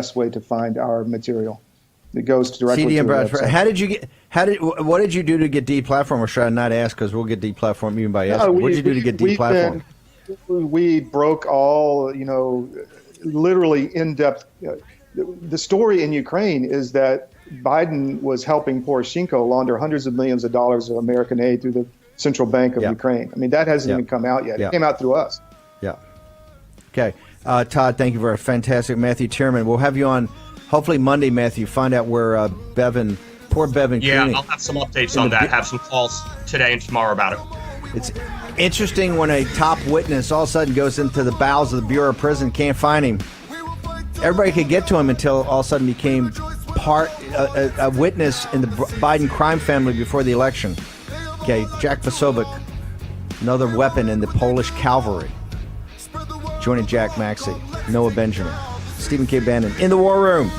best way to find our material. It goes directly CD to and the Bradford. website. What did you do to get deplatformed? Or should I not ask because we'll get deplatformed even by asking? What did you do to get deplatformed? We broke all, literally in-depth. The story in Ukraine is that Biden was helping Poroshenko launder hundreds of millions of dollars of American aid through the Central Bank of Ukraine. I mean, that hasn't even come out yet. It came out through us. Yeah. Okay. Todd, thank you very fantastic. Matthew Tierman, we'll have you on hopefully Monday, Matthew, find out where poor Bevan Cooney. I'll have some updates on that. Have some calls today and tomorrow about it. It's interesting when a top witness all of a sudden goes into the bowels of the Bureau of Prison, can't find him. Everybody could get to him until all of a sudden became a witness in the Biden crime family before the election. Okay, Jack Posobiec, another weapon in the Polish cavalry. Joining Jack Maxey, Noah Benjamin, Stephen K. Bannon in the War Room.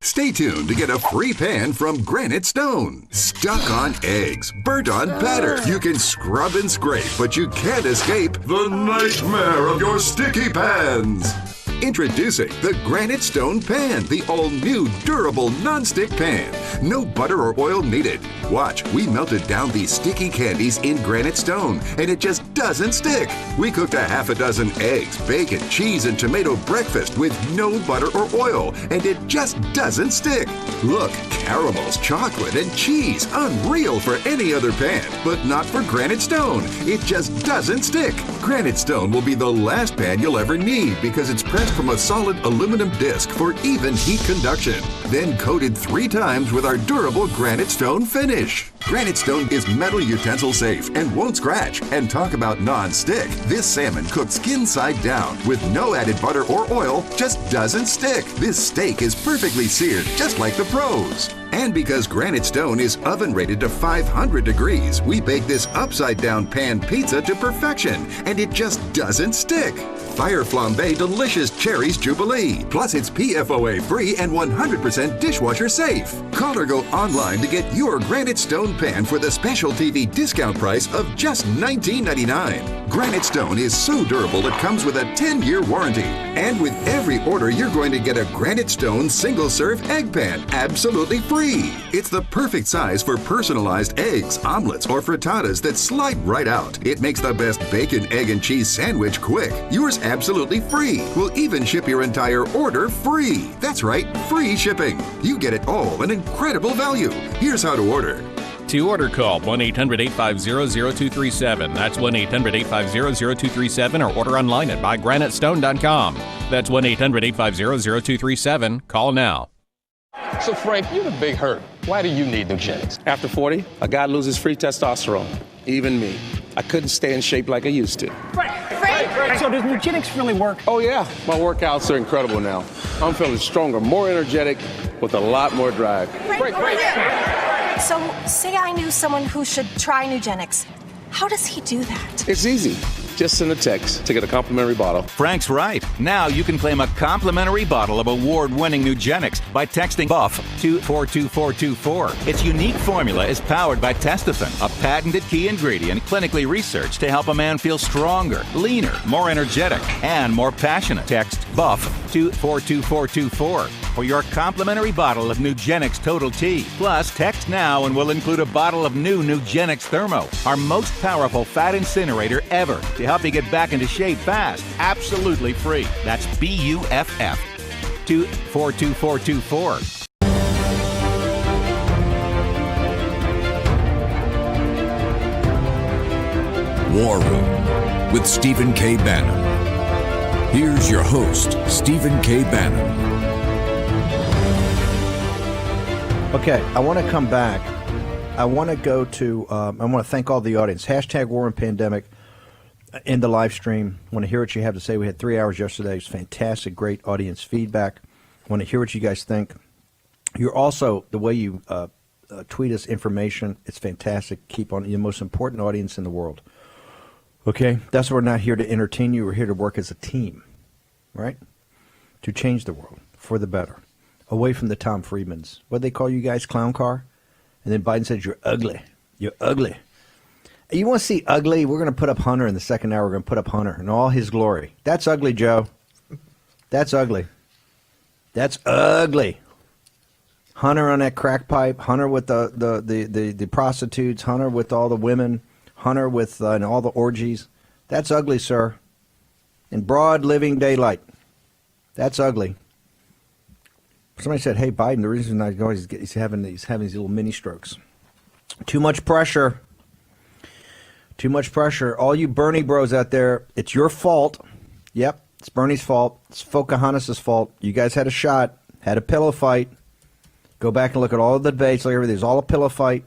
Stay tuned to get a free pan from Granite Stone. Stuck on eggs, burnt on batter. You can scrub and scrape, but you can't escape the nightmare of your sticky pans. Introducing the Granite Stone Pan, the all-new durable non-stick pan. No butter or oil needed. Watch, we melted down these sticky candies in Granite Stone, and it just doesn't stick. We cooked a half a dozen eggs, bacon, cheese, and tomato breakfast with no butter or oil, and it just doesn't stick. Look, caramels, chocolate, and cheese. Unreal for any other pan, but not for Granite Stone. It just doesn't stick. Granite Stone will be the last pan you'll ever need because it's pressed from a solid aluminum disc for even heat conduction, then coated 3 times with our durable Granite Stone finish. Granite Stone is metal utensil safe and won't scratch. And talk about non-stick. This salmon cooked skin side down with no added butter or oil just doesn't stick. This steak is perfectly seared just like the pros. And because Granite Stone is oven rated to 500 degrees, we bake this upside down pan pizza to perfection, and it just doesn't stick. Fire Flambe Delicious Cherries Jubilee. Plus, it's PFOA free and 100% dishwasher safe. Call or go online to get your Granite Stone pan for the special TV discount price of just $19.99. Granite Stone is so durable it comes with a 10-year warranty. And with every order, you're going to get a Granite Stone single-serve egg pan absolutely free. It's the perfect size for personalized eggs, omelets, or frittatas that slide right out. It makes the best bacon, egg, and cheese sandwich quick. Yours absolutely free. We'll even ship your entire order free. That's right, free shipping. You get it all, an incredible value. Here's how to order. To order, call 1-800-850-0237. That's 1-800-850-0237, or order online at buygranitestone.com. That's 1-800-850-0237. Call now. So, Frank, you're the big hurt. Why do you need Nugenix? After 40, a guy loses free testosterone. Even me. I couldn't stay in shape like I used to. Frank! So does Nugenix really work? Oh, yeah. My workouts are incredible now. I'm feeling stronger, more energetic, with a lot more drive. Frank. So, say I knew someone who should try Nugenix. How does he do that? It's easy. Just send a text to get a complimentary bottle. Frank's right. Now you can claim a complimentary bottle of award-winning Nugenix by texting BUFF to 42424. Its unique formula is powered by Testofen, a patented key ingredient clinically researched to help a man feel stronger, leaner, more energetic, and more passionate. Text BUFF to 42424 for your complimentary bottle of Nugenix Total T. Plus, text now and we'll include a bottle of new Nugenix Thermo, our most powerful fat incinerator ever, to help you get back into shape fast, absolutely free. That's BUFF to 42424. War Room with Stephen K. Bannon. Here's your host, Stephen K. Bannon. Okay, I want to come back. I want to go to, I want to thank all the audience. Hashtag War and Pandemic in the live stream. I want to hear what you have to say. We had 3 hours yesterday. It was fantastic, great audience feedback. I want to hear what you guys think. You're also, the way you tweet us information, it's fantastic. Keep on, the most important audience in the world. Okay, that's why we're not here to entertain you. We're here to work as a team, right? To change the world for the better. Away from the Tom Friedmans. What they call you guys, clown car? And then Biden says, you're ugly. You're ugly. You want to see ugly? We're going to put up Hunter in the second hour. We're going to put up Hunter in all his glory. That's ugly, Joe. That's ugly. That's ugly. Hunter on that crack pipe. Hunter with the prostitutes. Hunter with all the women. Hunter with and all the orgies. That's ugly, sir. In broad living daylight. That's ugly. Somebody said, "Hey, Biden, the reason he's not going is he's having these little mini strokes. Too much pressure. Too much pressure. All you Bernie bros out there, it's your fault. Yep, it's Bernie's fault. It's Pocahontas' fault. You guys had a shot, had a pillow fight. Go back and look at all the debates, like everything. It's all a pillow fight.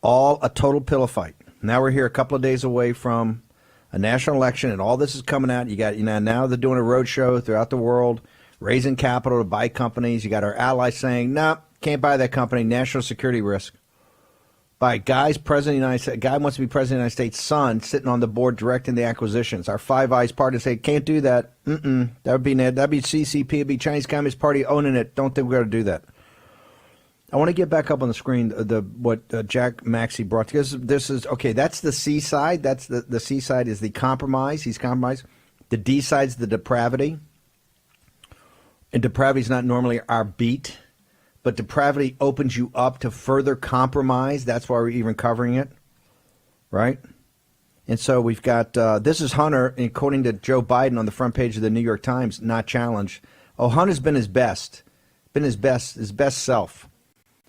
All a total pillow fight. Now we're here a couple of days away from a national election, and all this is coming out. You got now they're doing a roadshow throughout the world, raising capital to buy companies. You got our allies saying, "No, can't buy that company. National security risk." By guys, president of the United States, guy wants to be president of the United States' son, sitting on the board directing the acquisitions. Our Five Eyes party say, "Can't do that." That'd be CCP. It'd be Chinese Communist Party owning it. Don't think we're going to do that. I want to get back up on the screen what Jack Maxey brought, because this is okay. That's the C side. That's the C side is the compromise. He's compromised. The D side's the depravity, and depravity is not normally our beat, but depravity opens you up to further compromise. That's why we're even covering it, right? And so we've got this is Hunter, according to Joe Biden on the front page of the New York Times, not challenged. Oh, Hunter's been his best self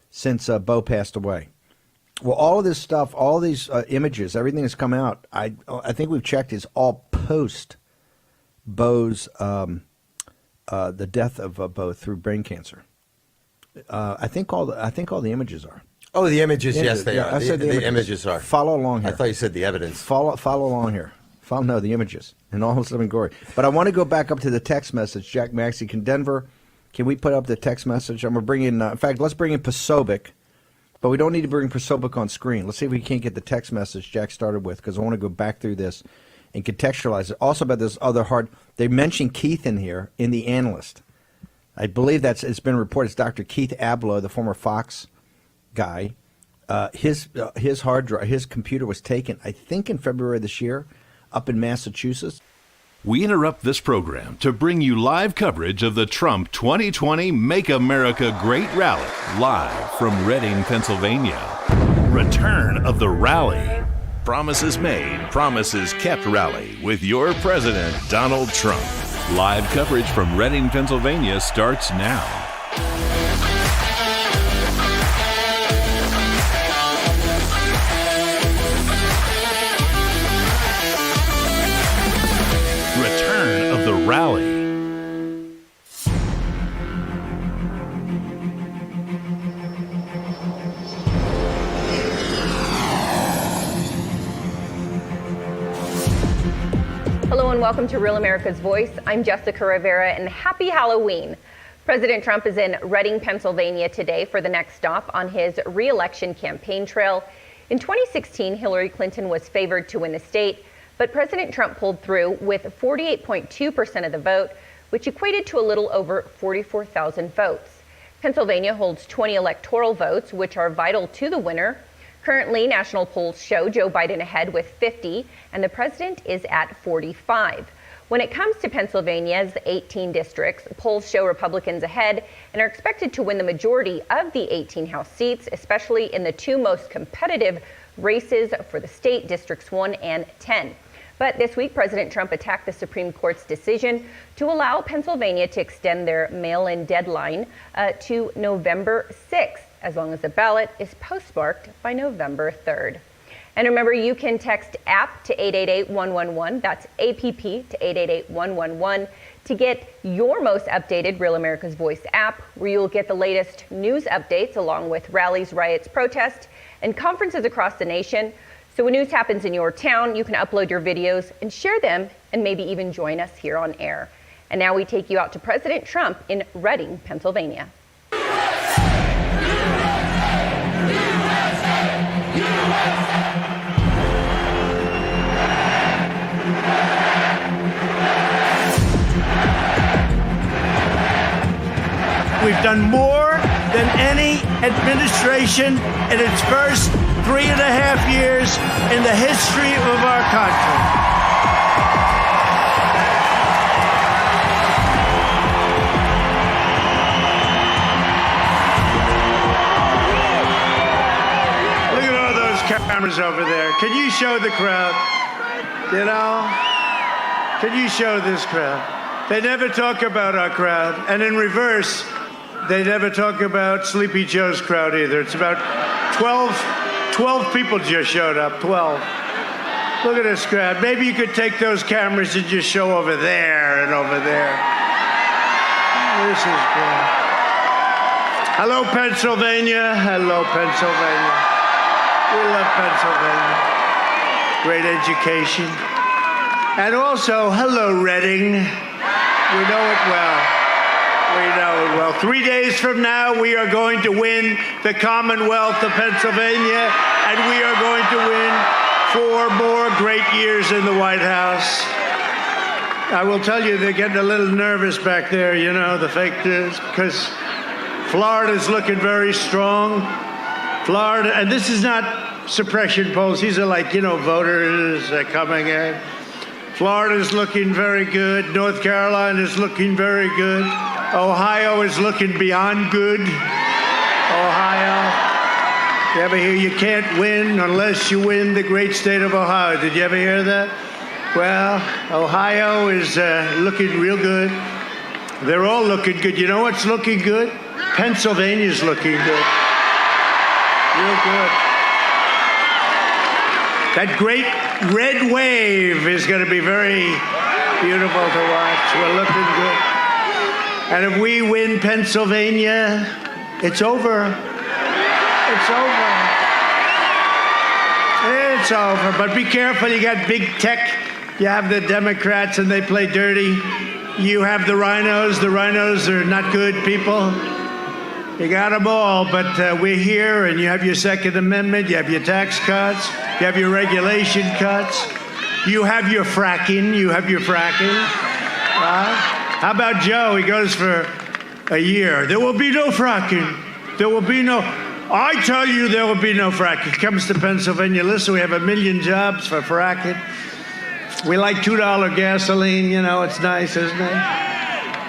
since Bo passed away. Well, all of this stuff, all these images, everything that's come out, I think we've checked is all post Bo's the death of Bo through brain cancer. I think all the images are. Oh, the images, yes, they are. I said the images are. Follow along here. I thought you said the evidence. Follow along here. No, the images and all of them glory. But I want to go back up to the text message. Jack Maxey, Denver. Can we put up the text message? I'm going to bring in, in fact, let's bring in Posobiec, but we don't need to bring Posobiec on screen. Let's see if we can't get the text message Jack started with, because I want to go back through this and contextualize it. Also about this other they mentioned Keith in here in The Analyst. I believe it's been reported. It's Dr. Keith Abloh, the former Fox guy. His hard drive, his computer was taken, I think, in February this year, up in Massachusetts. We interrupt this program to bring you live coverage of the Trump 2020 Make America Great Rally, live from Reading, Pennsylvania. Return of the rally. Promises made, promises kept rally with your president, Donald Trump. Live coverage from Reading, Pennsylvania starts now. The rally. Hello and welcome to Real America's Voice. I'm Jessica Rivera, and happy Halloween. President Trump is in Reading, Pennsylvania today for the next stop on his re-election campaign trail. In 2016, Hillary Clinton was favored to win the state, but President Trump pulled through with 48.2% of the vote, which equated to a little over 44,000 votes. Pennsylvania holds 20 electoral votes, which are vital to the winner. Currently, national polls show Joe Biden ahead with 50, and the president is at 45. When it comes to Pennsylvania's 18 districts, polls show Republicans ahead and are expected to win the majority of the 18 House seats, especially in the two most competitive races for the state, Districts 1 and 10. But this week, President Trump attacked the Supreme Court's decision to allow Pennsylvania to extend their mail-in deadline to November 6th, as long as the ballot is postmarked by November 3rd. And remember, you can text APP to 888-111. That's APP to 888-111 to get your most updated Real America's Voice app, where you'll get the latest news updates along with rallies, riots, protests, and conferences across the nation. So when news happens in your town, you can upload your videos and share them, and maybe even join us here on air. And now we take you out to President Trump in Reading, Pennsylvania. We've done more than any administration in its first 3.5 years in the history of our country. numbers over there. Can you show the crowd? You know? Can you show this crowd? They never talk about our crowd. And in reverse, they never talk about Sleepy Joe's crowd either. It's about 12 people just showed up, 12. Look at this crowd. Maybe you could take those cameras and just show over there and over there. This is good. Hello, Pennsylvania. Hello, Pennsylvania. We love Pennsylvania. Great education. And also, hello, Reading. We know it well. We know it well. 3 days from now, we are going to win the Commonwealth of Pennsylvania, and we are going to win 4 more great years in the White House. I will tell you, they're getting a little nervous back there, you know, the fake news, because Florida's looking very strong. Florida, and this is not suppression polls. These are like, you know, voters coming in. Florida's looking very good. North Carolina is looking very good. Ohio is looking beyond good. Ohio. You ever hear you can't win unless you win the great state of Ohio? Did you ever hear that? Well, Ohio is looking real good. They're all looking good. You know what's looking good? Pennsylvania's looking good. Real good. That great red wave is going to be very beautiful to watch. We're looking good. And if we win Pennsylvania, it's over. It's over. It's over. But be careful. You got big tech. You have the Democrats, and they play dirty. You have the rhinos. The rhinos are not good people. You got them all, but we're here, and you have your Second Amendment, you have your tax cuts, you have your regulation cuts, you have your fracking, How about Joe? He goes for a year. There will be no fracking. There will be no, I tell you there will be no fracking. Comes to Pennsylvania, listen, we have 1 million jobs for fracking. We like $2 gasoline, you know, it's nice, isn't it?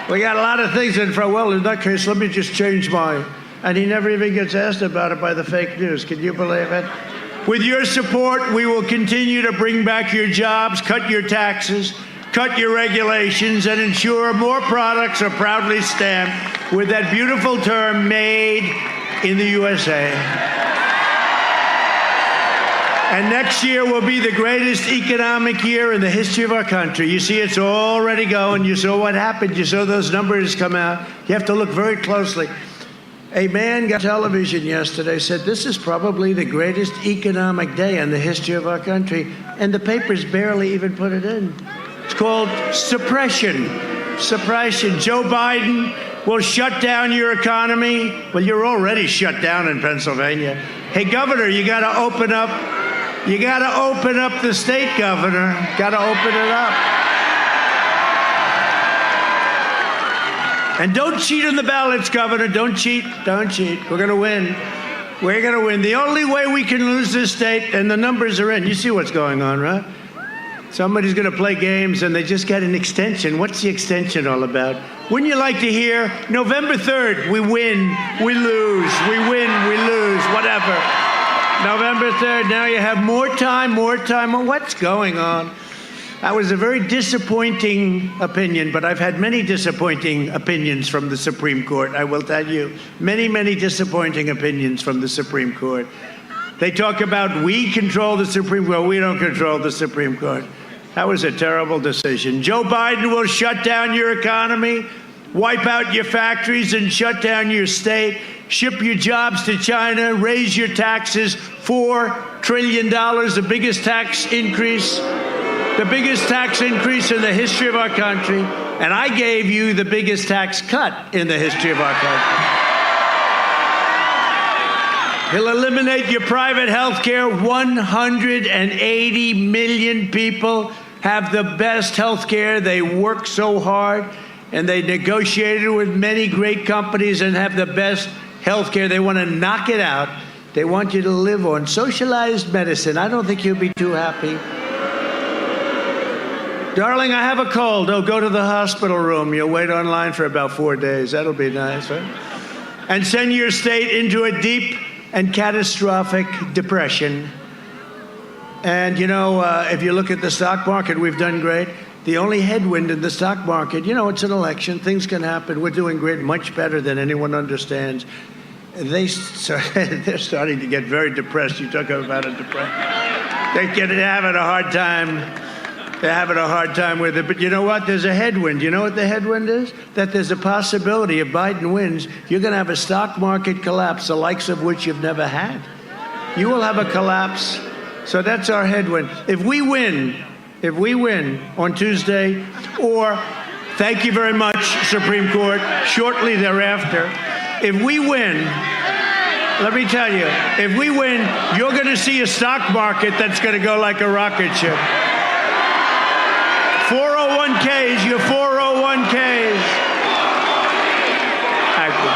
We got a lot of things in front. Well, in that case, let me just change mine. And he never even gets asked about it by the fake news. Can you believe it? With your support, we will continue to bring back your jobs, cut your taxes, cut your regulations, and ensure more products are proudly stamped with that beautiful term, made in the USA. And next year will be the greatest economic year in the history of our country. You see, it's already going. You saw what happened. You saw those numbers come out. You have to look very closely. A man got television yesterday, said this is probably the greatest economic day in the history of our country. And the papers barely even put it in. It's called suppression. Suppression. Joe Biden will shut down your economy. Well, you're already shut down in Pennsylvania. Hey, Governor, you got to open up. You got to open up the state, Governor. Got to open it up. And don't cheat on the ballots, Governor. Don't cheat. Don't cheat. We're going to win. We're going to win. The only way we can lose this state, and the numbers are in. You see what's going on, right? Somebody's going to play games, and they just got an extension. What's the extension all about? Wouldn't you like to hear November 3rd, we win, we lose, we win, we lose, whatever. November 3rd, now you have more time. Well, what's going on? That was a very disappointing opinion, but I've had many disappointing opinions from the Supreme Court, I will tell you. Many, many disappointing opinions from the Supreme Court. They talk about we control the Supreme Court. We don't control the Supreme Court. That was a terrible decision. Joe Biden will shut down your economy, wipe out your factories, and shut down your state. Ship your jobs to China, raise your taxes, $4 trillion, the biggest tax increase in the history of our country. And I gave you the biggest tax cut in the history of our country. He'll eliminate your private health care. 180 million people have the best health care. They work so hard, and they negotiated with many great companies and have the best health care. They want to knock it out. They want you to live on socialized medicine. I don't think you'll be too happy. Darling, I have a cold. Oh, go to the hospital room. You'll wait online for about 4 days. That'll be nice, right? And send your state into a deep and catastrophic depression. And, if you look at the stock market, we've done great. The only headwind in the stock market, it's an election. Things can happen. We're doing great, much better than anyone understands. They're starting to get very depressed. You talk about a depression. They're having a hard time. They're having a hard time with it. But you know what? There's a headwind. You know what the headwind is? That there's a possibility if Biden wins, you're going to have a stock market collapse, the likes of which you've never had. You will have a collapse. So that's our headwind. If we win on Tuesday, or thank you very much, Supreme Court, shortly thereafter, if we win, let me tell you, if we win, you're going to see a stock market that's going to go like a rocket ship. 401ks, your 401ks. Thank you.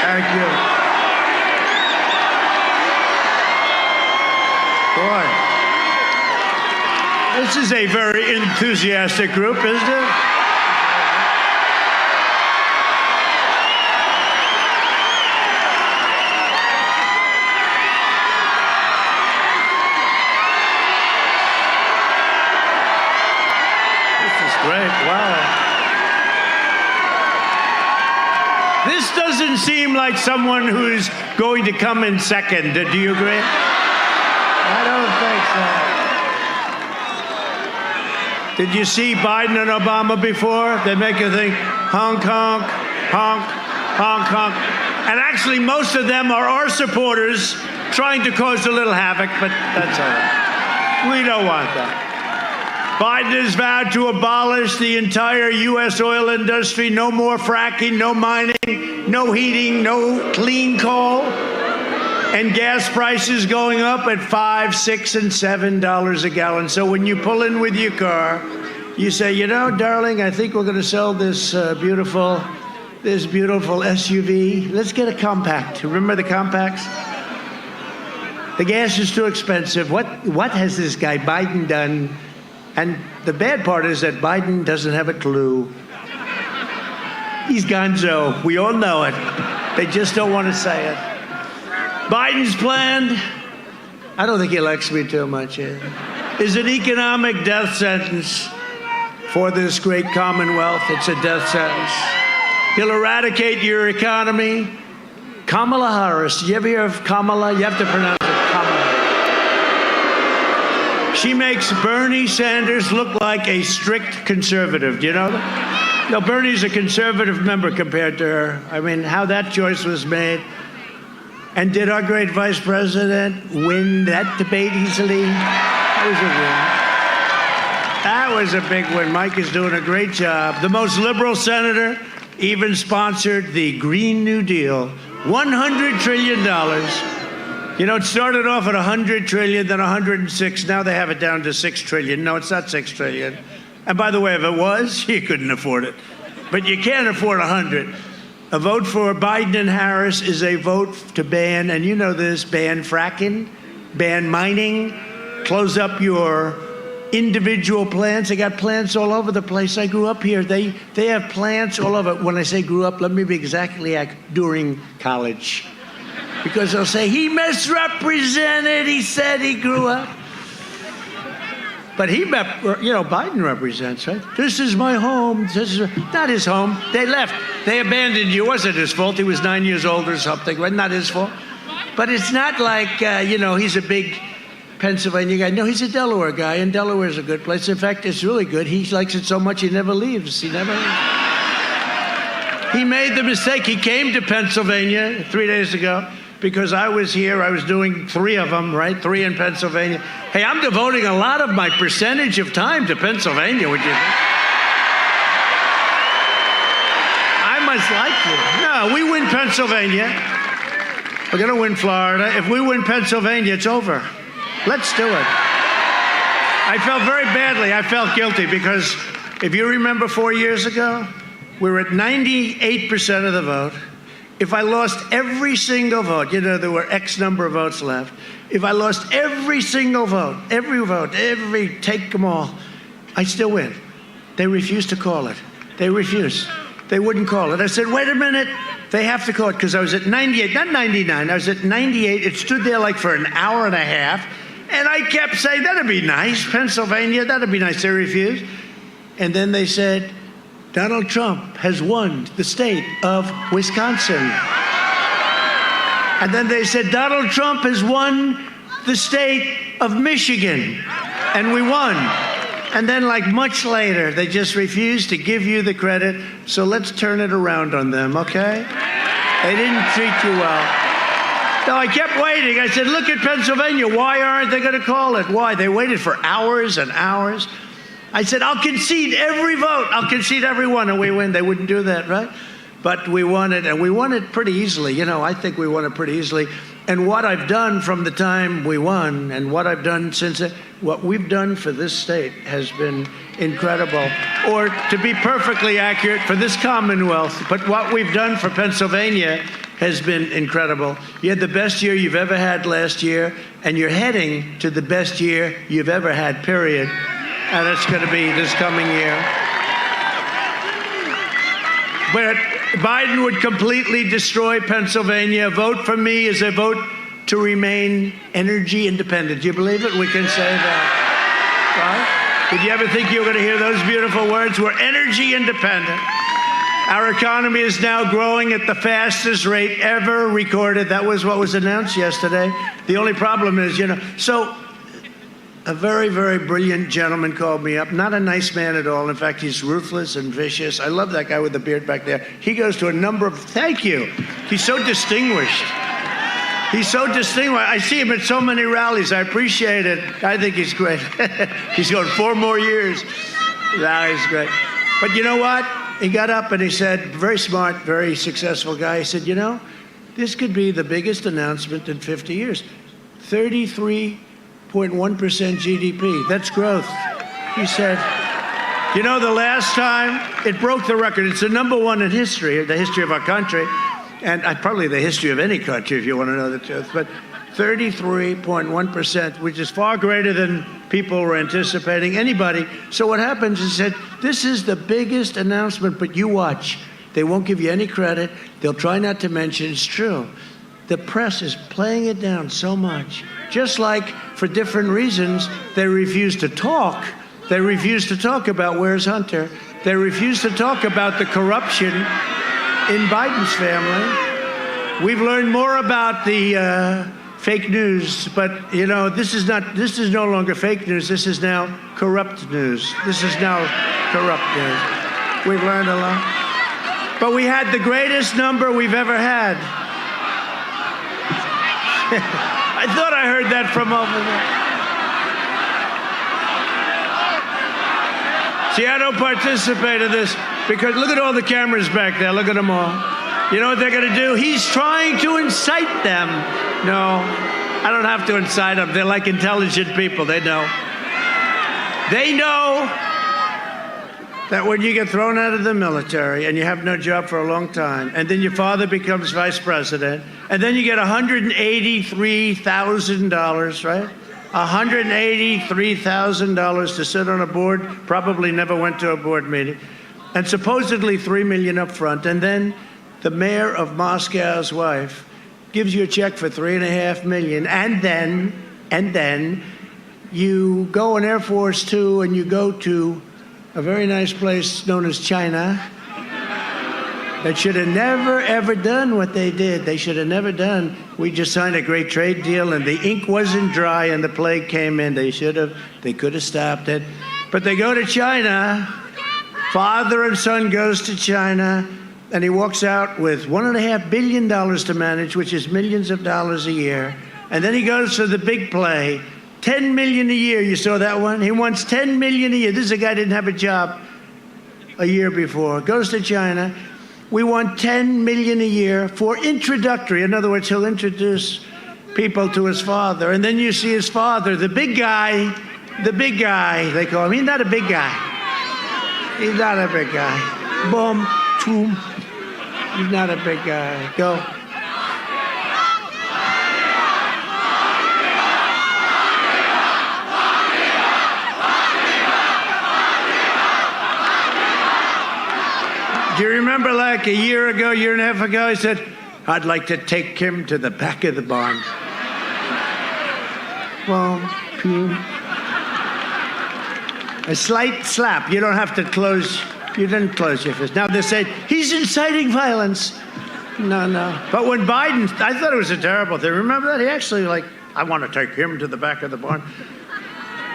Thank you. Boy, this is a very enthusiastic group, isn't it? This doesn't seem like someone who's going to come in second. Do you agree? I don't think so. Did you see Biden and Obama before? They make you think, honk, honk, honk, honk, honk. And actually, most of them are our supporters trying to cause a little havoc, but that's all right. We don't want that. Biden has vowed to abolish the entire U.S. oil industry. No more fracking, no mining, no heating, no clean coal. And gas prices going up at $5, $6, and $7 a gallon. So when you pull in with your car, you say, darling, I think we're going to sell this beautiful SUV. Let's get a compact. Remember the compacts? The gas is too expensive. What has this guy Biden done? And the bad part is that Biden doesn't have a clue. He's gonzo. We all know it. They just don't want to say it. Biden's plan, I don't think he likes me too much, is an economic death sentence for this great commonwealth. It's a death sentence. He'll eradicate your economy. Kamala Harris. You ever hear of Kamala? You have to pronounce it Kamala. She makes Bernie Sanders look like a strict conservative. Do you know that? No, Bernie's a conservative member compared to her. I mean, how that choice was made. And did our great vice president win that debate easily? That was a big win. Mike is doing a great job. The most liberal senator even sponsored the Green New Deal. $100 trillion. It started off at $100 trillion, then 106. Now they have it down to $6 trillion. No, it's not $6 trillion. And by the way, if it was, you couldn't afford it. But you can't afford 100. A vote for Biden and Harris is a vote to ban, and you know this, ban fracking, ban mining, close up your individual plants. They got plants all over the place. I grew up here. They have plants all over. When I say grew up, let me be exactly like during college. Because they'll say, he misrepresented, he said he grew up. But Biden represents, right? This is my home. This is not his home. They left. They abandoned you. It wasn't his fault. He was 9 years old or something. Right? Not his fault. But it's not like, he's a big Pennsylvania guy. No, he's a Delaware guy, and Delaware's a good place. In fact, it's really good. He likes it so much he never leaves. He made the mistake. He came to Pennsylvania 3 days ago. Because I was here, I was doing 3 of them, right? 3 in Pennsylvania. Hey, I'm devoting a lot of my percentage of time to Pennsylvania, would you think? I must like you. No, we win Pennsylvania. We're going to win Florida. If we win Pennsylvania, it's over. Let's do it. I felt very badly. I felt guilty because if you remember 4 years ago, we were at 98% of the vote. If I lost every single vote, there were X number of votes left. If I lost every single vote, take them all, I'd still win. They refused to call it. They refused. They wouldn't call it. I said, wait a minute. they have to call it, because I was at 98, not 99, I was at 98. It stood there like for an hour and a half, and I kept saying, that'd be nice, Pennsylvania, that'd be nice. They refused. And then they said, Donald Trump has won the state of Wisconsin. And then they said, Donald Trump has won the state of Michigan. And we won. And then, like much later, they just refused to give you the credit. So let's turn it around on them, okay? They didn't treat you well. No, I kept waiting. I said, look at Pennsylvania. Why aren't they going to call it? Why? They waited for hours and hours. I said, I'll concede every vote. I'll concede every one, and we win. They wouldn't do that, right? But we won it, and we won it pretty easily. You know, I think we won it pretty easily. And what I've done from the time we won and what I've done since it, what we've done for this state has been incredible. Or to be perfectly accurate, for this Commonwealth. But what we've done for Pennsylvania has been incredible. You had the best year you've ever had last year, and you're heading to the best year you've ever had, period. And it's going to be this coming year. But Biden would completely destroy Pennsylvania. A vote for me is a vote to remain energy independent. Do you believe it? We can say that. Right? Did you ever think you were going to hear those beautiful words? We're energy independent. Our economy is now growing at the fastest rate ever recorded. That was what was announced yesterday. The only problem is, so a very, very brilliant gentleman called me up. Not a nice man at all. In fact, he's ruthless and vicious. I love that guy with the beard back there. He goes to a number of, thank you. He's so distinguished. He's so distinguished. I see him at so many rallies. I appreciate it. I think he's great. He's going 4 more years. No, he's great. But you know what? He got up and he said, very smart, very successful guy. He said, this could be the biggest announcement in 50 years. 33.1% GDP. That's growth. He said, the last time it broke the record, it's the number one in history, the history of our country, and probably the history of any country, if you want to know the truth, but 33.1%, which is far greater than people were anticipating, anybody. So what happens is that this is the biggest announcement, but you watch. They won't give you any credit. They'll try not to mention it's true. The press is playing it down so much. Just like, for different reasons, they refuse to talk. They refuse to talk about where's Hunter. They refuse to talk about the corruption in Biden's family. We've learned more about the fake news, but this is no longer fake news. This is now corrupt news. This is now corrupt news. We've learned a lot. But we had the greatest number we've ever had. I thought I heard that from over there. See, I don't participate in this because look at all the cameras back there. Look at them all. You know what they're going to do? He's trying to incite them. No, I don't have to incite them. They're like intelligent people. They know. They know that when you get thrown out of the military and you have no job for a long time, and then your father becomes vice president, and then you get $183,000, right? $183,000 to sit on a board, probably never went to a board meeting, and supposedly $3 million up front, and then the mayor of Moscow's wife gives you a check for $3.5 million, and then you go on Air Force Two and you go to a very nice place known as China that should have never, ever done what they did. They should have never done. We just signed a great trade deal, and the ink wasn't dry, and the plague came in. They could have stopped it. But they go to China. Father and son goes to China, and he walks out with $1.5 billion to manage, which is millions of dollars a year. And then he goes for the big play. $10 million a year. You saw that one? He wants $10 million a year. This is a guy who didn't have a job a year before. Goes to China. We want $10 million a year for introductory. In other words, he'll introduce people to his father. And then you see his father, the big guy, they call him. He's not a big guy. He's not a big guy. Boom, boom. He's not a big guy. Go. Do you remember like a year and a half ago, he said, I'd like to take him to the back of the barn. Well, a slight slap. You don't have to close, you didn't close your fist. Now they say, he's inciting violence. No. But when Biden, I thought it was a terrible thing. Remember that? He actually I want to take him to the back of the barn.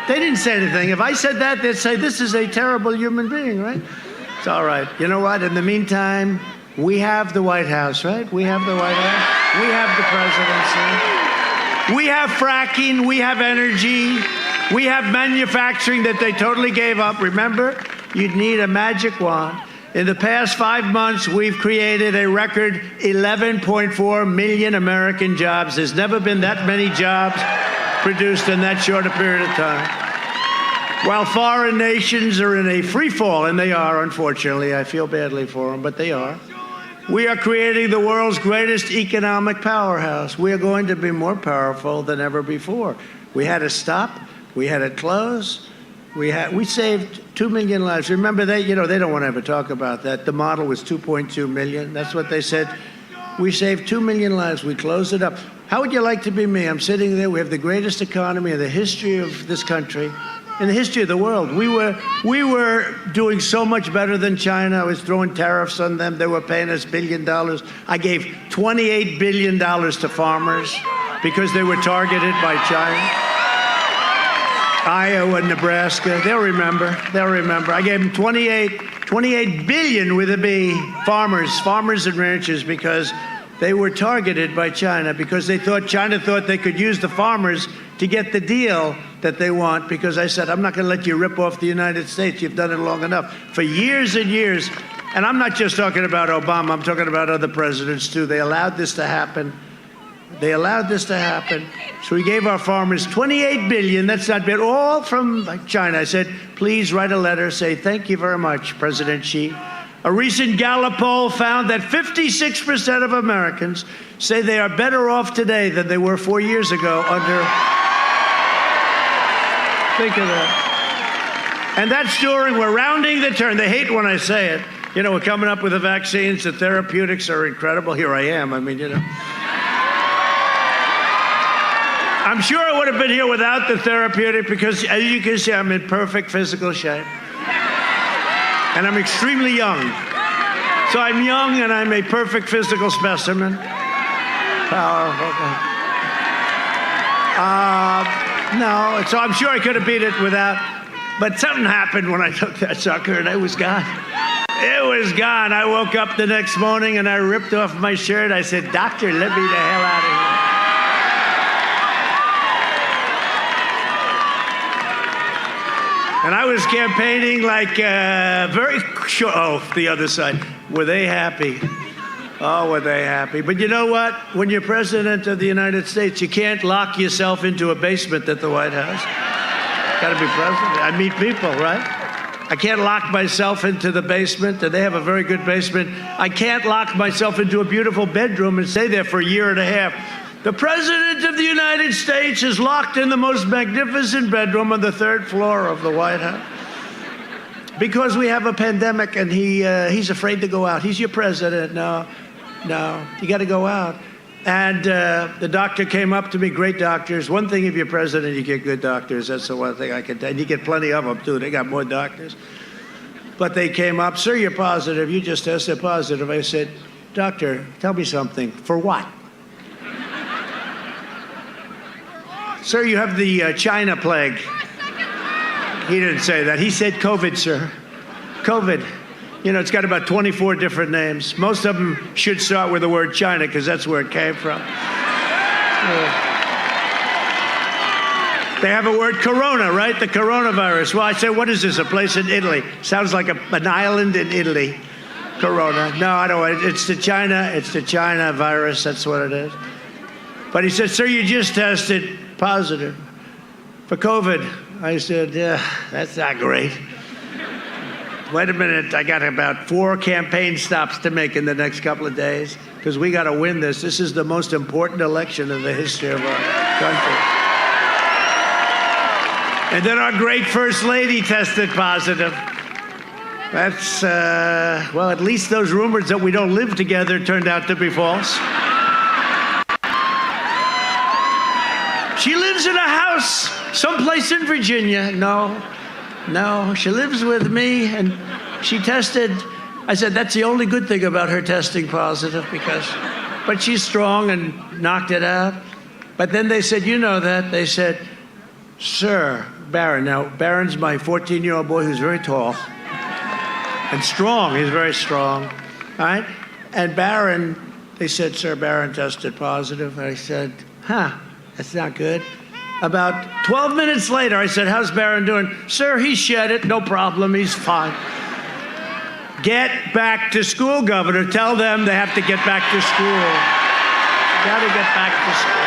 They didn't say anything. If I said that, they'd say, this is a terrible human being, right? It's all right. You know what? In the meantime, we have the White House, right? We have the White House. We have the presidency. We have fracking. We have energy. We have manufacturing that they totally gave up. Remember, you'd need a magic wand. In the past 5 months, we've created a record 11.4 million American jobs. There's never been that many jobs produced in that short a period of time. While foreign nations are in a free fall, and they are, unfortunately, I feel badly for them, but they are, we are creating the world's greatest economic powerhouse. We are going to be more powerful than ever before. We had to stop. We had to close. We saved 2 million lives. Remember, they don't want to ever talk about that. The model was 2.2 million. That's what they said. We saved 2 million lives. We closed it up. How would you like to be me? I'm sitting there. We have the greatest economy in the history of this country, in the history of the world. We were doing so much better than China. I was throwing tariffs on them. They were paying us $1 billion. I gave $28 billion to farmers because they were targeted by China. Iowa, Nebraska, they'll remember. I gave them 28 billion with a B, farmers and ranchers, because they were targeted by China, because China thought they could use the farmers to get the deal that they want, because I said, I'm not going to let you rip off the United States. You've done it long enough. For years and years, and I'm not just talking about Obama, I'm talking about other presidents too. They allowed this to happen. So we gave our farmers 28 billion. That's not bad. All from China. I said, please write a letter. Say, thank you very much, President Xi. A recent Gallup poll found that 56% of Americans say they are better off today than they were 4 years ago under. Think of that. And that's during, we're rounding the turn. They hate when I say it. We're coming up with the vaccines. The therapeutics are incredible. Here I am. I'm sure I would have been here without the therapeutic, because as you can see, I'm in perfect physical shape. And I'm extremely young. So I'm young and I'm a perfect physical specimen. Powerful. No, so I'm sure I could have beat it without, but something happened when I took that sucker and it was gone. It was gone. I woke up the next morning and I ripped off my shirt. I said, doctor, let me the hell out of here. And I was campaigning very sure. Oh, the other side. Were they happy? Oh, were they happy? But you know what? When you're president of the United States, you can't lock yourself into a basement at the White House. Got to be president. I meet people, right? I can't lock myself into the basement, and they have a very good basement. I can't lock myself into a beautiful bedroom and stay there for a year and a half. The President of the United States is locked in the most magnificent bedroom on the 3rd floor of the White House because we have a pandemic, and he's afraid to go out. He's your president. No, you got to go out. And the doctor came up to me, great doctors. One thing, if you're president, you get good doctors. That's the one thing I can tell. And you get plenty of them, too. They got more doctors. But they came up, sir, you're positive. You just tested positive. I said, doctor, tell me something. For what? Sir, you have the China plague. He didn't say that. He said COVID, sir. COVID. It's got about 24 different names. Most of them should start with the word China because that's where it came from. They have a word Corona, right? The coronavirus. Well, I said, what is this, a place in Italy? Sounds like an island in Italy. Corona. No, I don't. It's the China virus. That's what it is. But he said, sir, you just tested positive for COVID. I said, yeah, that's not great. Wait a minute, I got about 4 campaign stops to make in the next couple of days because we got to win this. This is the most important election in the history of our country. And then our great First Lady tested positive. That's, well, at least those rumors that we don't live together turned out to be false. She lives in a house someplace in Virginia. No, she lives with me, and she tested. I said, that's the only good thing about her testing positive, but she's strong and knocked it out. But then they said, you know that? They said, Sir Barron. Now, Barron's my 14-year-old boy who's very tall and strong. He's very strong, all right? And Barron, they said, Sir Barron tested positive. I said, that's not good. About 12 minutes later, I said, how's Barron doing? Sir, he shed it, no problem, he's fine. Get back to school, Governor. Tell them they have to get back to school. Got to get back to school.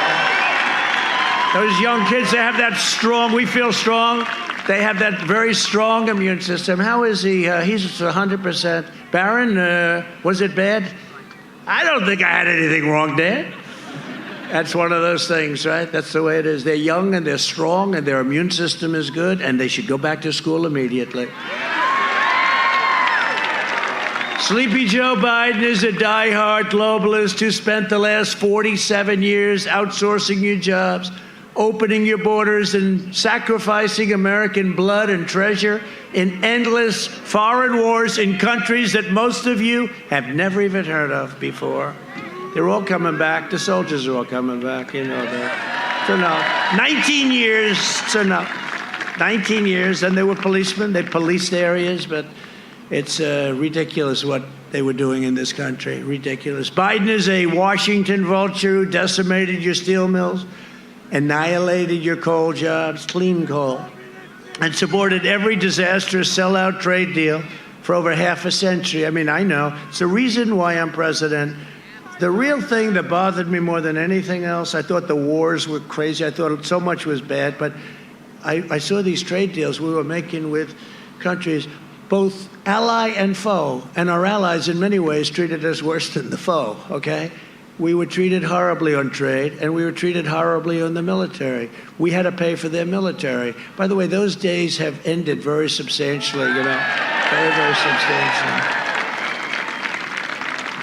Those young kids, they have that strong, we feel strong. They have that very strong immune system. How is he? He's 100%. Barron, was it bad? I don't think I had anything wrong, Dad. That's one of those things, right? That's the way it is. They're young and they're strong and their immune system is good, and they should go back to school immediately. Sleepy Joe Biden is a diehard globalist who spent the last 47 years outsourcing your jobs, opening your borders, and sacrificing American blood and treasure in endless foreign wars in countries that most of you have never even heard of before. They're all coming back. The soldiers are all coming back. You know that. It's enough. 19 years. It's enough. 19 years. And they were policemen. They policed areas, but it's ridiculous what they were doing in this country. Ridiculous. Biden is a Washington vulture who decimated your steel mills, annihilated your coal jobs, clean coal, and supported every disastrous sellout trade deal for over half a century. I mean, I know. It's the reason why I'm president. The real thing that bothered me more than anything else, I thought the wars were crazy. I thought so much was bad, but I saw these trade deals we were making with countries, both ally and foe, and our allies in many ways treated us worse than the foe, okay? We were treated horribly on trade, and we were treated horribly on the military. We had to pay for their military. By the way, those days have ended very substantially, you know, very, very substantially.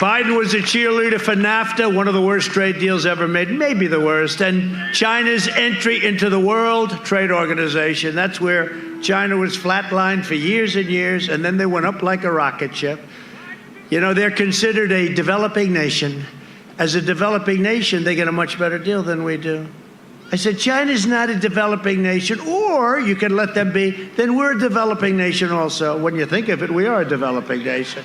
Biden was a cheerleader for NAFTA, one of the worst trade deals ever made, maybe the worst, and China's entry into the World Trade Organization. That's where China was flatlined for years and years, and then they went up like a rocket ship. You know, they're considered a developing nation. As a developing nation, they get a much better deal than we do. I said, China's not a developing nation, or you can let them be, then we're a developing nation also. When you think of it, we are a developing nation.